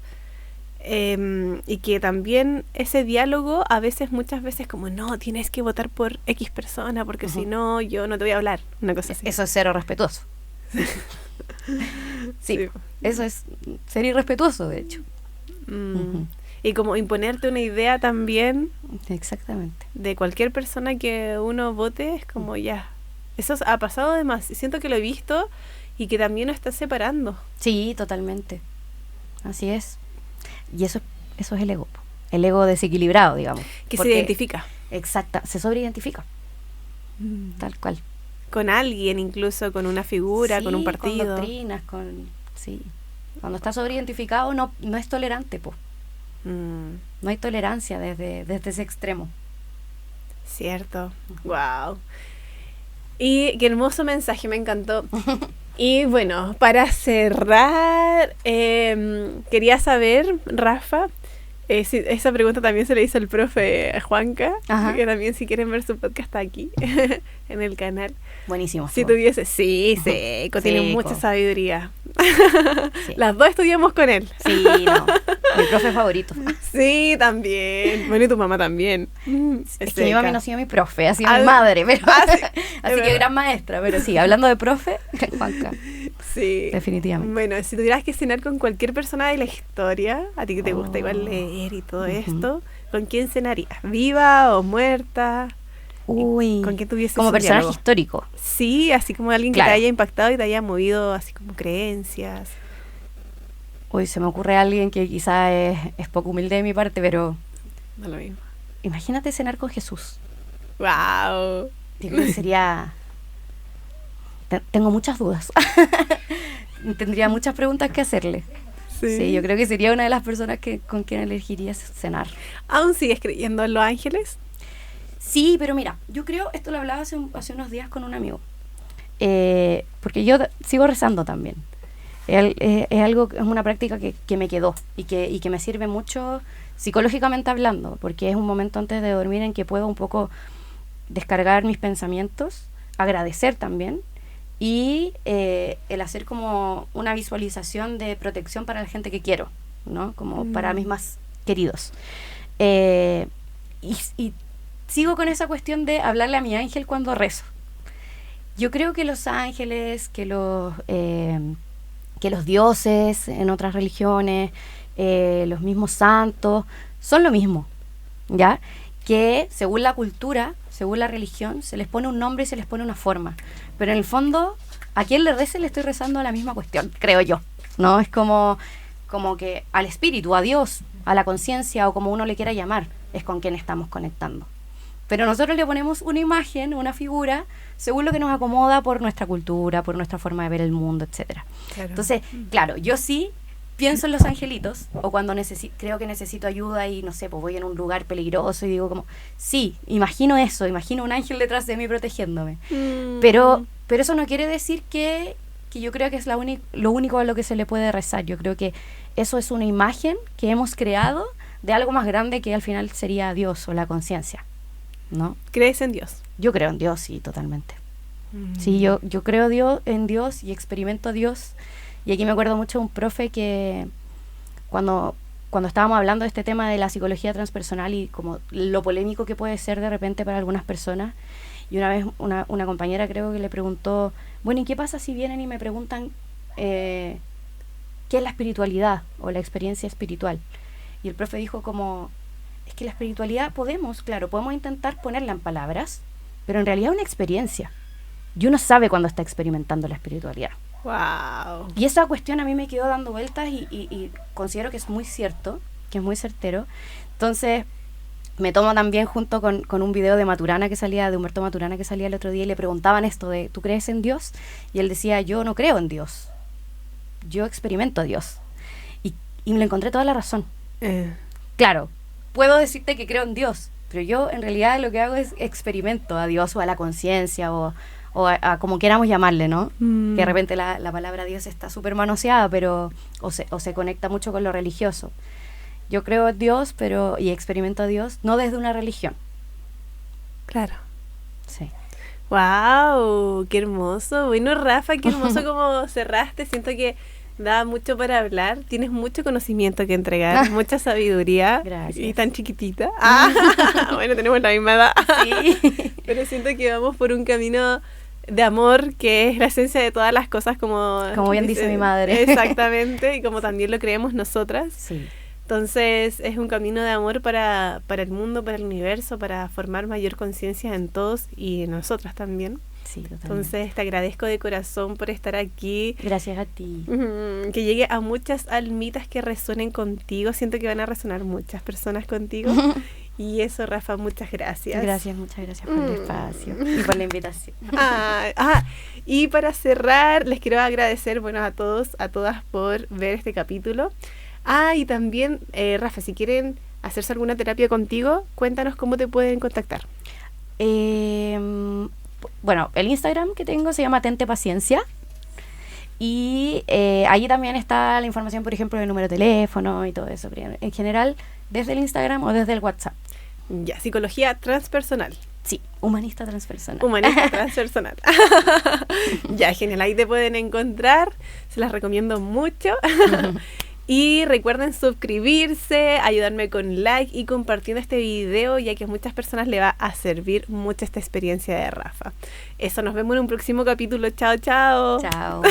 Speaker 2: Y que también ese diálogo muchas veces como, no, tienes que votar por X persona porque si no, yo no te voy a hablar, una cosa así.
Speaker 1: Eso es ser respetuoso. Sí, eso es ser irrespetuoso, de hecho.
Speaker 2: Y como imponerte una idea también.
Speaker 1: Exactamente.
Speaker 2: De cualquier persona que uno vote, es como ya. Eso ha pasado además, siento que lo he visto y que también nos está separando.
Speaker 1: Sí, totalmente. Así es. Y eso es el ego. El ego desequilibrado, digamos.
Speaker 2: Que se identifica.
Speaker 1: Exacto, se sobreidentifica. Tal cual.
Speaker 2: Con alguien, incluso con una figura,
Speaker 1: sí,
Speaker 2: con un partido.
Speaker 1: Con doctrinas, sí. Cuando está sobreidentificado no es tolerante, po. No hay tolerancia desde ese extremo.
Speaker 2: Cierto. Wow. Y qué hermoso mensaje, me encantó. Y bueno, para cerrar, quería saber, Rafa, esa pregunta también se le hizo el profe Juanca, que también si quieren ver su podcast está aquí, en el canal.
Speaker 1: Buenísimo.
Speaker 2: Si tuviese, Seco, tiene mucha sabiduría. Sí. Las dos estudiamos con él.
Speaker 1: Sí, no, mi profe favorito.
Speaker 2: Sí, también. Bueno, y tu mamá también.
Speaker 1: Es que mi mamá no ha sido mi profe, ha sido mi madre, pero sí, así que gran maestra, pero sí, hablando de profe, Juanca.
Speaker 2: Sí.
Speaker 1: Definitivamente.
Speaker 2: Bueno, si tuvieras que cenar con cualquier persona de la historia, a ti que te gusta igual leer y todo esto, ¿con quién cenarías? ¿Viva o muerta?
Speaker 1: Uy,
Speaker 2: ¿con quién tuvieses
Speaker 1: como
Speaker 2: un
Speaker 1: personaje
Speaker 2: diálogo?
Speaker 1: Histórico?
Speaker 2: Sí, así como alguien que te haya impactado y te haya movido así como creencias.
Speaker 1: Uy, se me ocurre alguien que quizá es poco humilde de mi parte, pero
Speaker 2: no lo mismo.
Speaker 1: Imagínate cenar con Jesús.
Speaker 2: Wow.
Speaker 1: Digo que sería... Tengo muchas dudas. Tendría muchas preguntas que hacerle. Sí, yo creo que sería una de las personas con quien elegiría cenar.
Speaker 2: ¿Aún sigues creyendo en los ángeles?
Speaker 1: Sí, pero mira, yo creo, esto lo hablaba hace unos días con un amigo, porque yo sigo rezando también. Es una práctica que me quedó y que me sirve mucho psicológicamente hablando, porque es un momento antes de dormir en que puedo un poco descargar mis pensamientos, agradecer también, y el hacer como una visualización de protección para la gente que quiero, ¿no? Como para mis más queridos. Y sigo con esa cuestión de hablarle a mi ángel cuando rezo. Yo creo que los ángeles, que los dioses en otras religiones, los mismos santos, son lo mismo, ¿ya? Que según la cultura, según la religión, se les pone un nombre y se les pone una forma. Pero en el fondo, a quien le rece le estoy rezando a la misma cuestión, creo yo, ¿no? Es como que al espíritu, a Dios, a la conciencia o como uno le quiera llamar, es con quien estamos conectando. Pero nosotros le ponemos una imagen, una figura, según lo que nos acomoda por nuestra cultura, por nuestra forma de ver el mundo, etcétera. Claro. Entonces, claro, yo sí pienso en los angelitos, o cuando creo que necesito ayuda y, no sé, pues voy en un lugar peligroso y digo como, sí, imagino eso, imagino un ángel detrás de mí protegiéndome. Pero eso no quiere decir que que yo creo que es lo único a lo que se le puede rezar. Yo creo que eso es una imagen que hemos creado de algo más grande que al final sería Dios o la conciencia, ¿no?
Speaker 2: ¿Crees en Dios?
Speaker 1: Yo creo en Dios, sí, totalmente. Sí, yo creo en Dios y experimento a Dios. Y aquí me acuerdo mucho de un profe que cuando estábamos hablando de este tema de la psicología transpersonal y como lo polémico que puede ser de repente para algunas personas, y una vez una compañera creo que le preguntó, bueno, ¿y qué pasa si vienen y me preguntan qué es la espiritualidad o la experiencia espiritual? Y el profe dijo como, es que la espiritualidad podemos intentar ponerla en palabras, pero en realidad es una experiencia. Y uno sabe cuando está experimentando la espiritualidad.
Speaker 2: ¡Wow!
Speaker 1: Y esa cuestión a mí me quedó dando vueltas y considero que es muy cierto, que es muy certero. Entonces, me tomo también junto con un video de Humberto Maturana que salía el otro día y le preguntaban esto de, ¿tú crees en Dios? Y él decía, yo no creo en Dios. Yo experimento a Dios. Y le encontré toda la razón. Claro, puedo decirte que creo en Dios, pero yo en realidad lo que hago es experimento a Dios o a la conciencia o a como queramos llamarle, ¿no? Que de repente la palabra Dios está súper manoseada, pero o se conecta mucho con lo religioso. Yo creo en Dios, y experimento a Dios, no desde una religión.
Speaker 2: Claro.
Speaker 1: Sí.
Speaker 2: ¡Wow! ¡Qué hermoso! Bueno, Rafa, qué hermoso como cerraste. Siento que da mucho para hablar. Tienes mucho conocimiento que entregar, mucha sabiduría.
Speaker 1: Gracias.
Speaker 2: Y tan chiquitita. Bueno, tenemos la misma edad.
Speaker 1: Sí.
Speaker 2: Pero siento que vamos por un camino de amor que es la esencia de todas las cosas, como
Speaker 1: bien dice mi madre.
Speaker 2: Exactamente, y como también lo creemos nosotras.
Speaker 1: Sí.
Speaker 2: Entonces es un camino de amor para el mundo, para el universo, para formar mayor conciencia en todos y en nosotras también.
Speaker 1: Sí, totalmente.
Speaker 2: Entonces te agradezco de corazón por estar aquí.
Speaker 1: Gracias a ti.
Speaker 2: Que llegue a muchas almitas que resuenen contigo. Siento que van a resonar muchas personas contigo. Y eso, Rafa, muchas gracias.
Speaker 1: Muchas gracias por el espacio y por la invitación.
Speaker 2: Y para cerrar, les quiero agradecer, a todos, a todas por ver este capítulo. Y también, Rafa, si quieren hacerse alguna terapia contigo, cuéntanos cómo te pueden contactar.
Speaker 1: El Instagram que tengo se llama Tente Paciencia. Y allí también está la información, por ejemplo, del número de teléfono y todo eso. En general, desde el Instagram o desde el WhatsApp.
Speaker 2: Ya, psicología transpersonal.
Speaker 1: Sí, humanista transpersonal.
Speaker 2: Humanista transpersonal. Ya, genial, ahí te pueden encontrar. Se las recomiendo mucho. Y recuerden suscribirse, ayudarme con like y compartiendo este video, ya que a muchas personas le va a servir mucho esta experiencia de Rafa. Eso, nos vemos en un próximo capítulo. Chao, chao.
Speaker 1: Chao.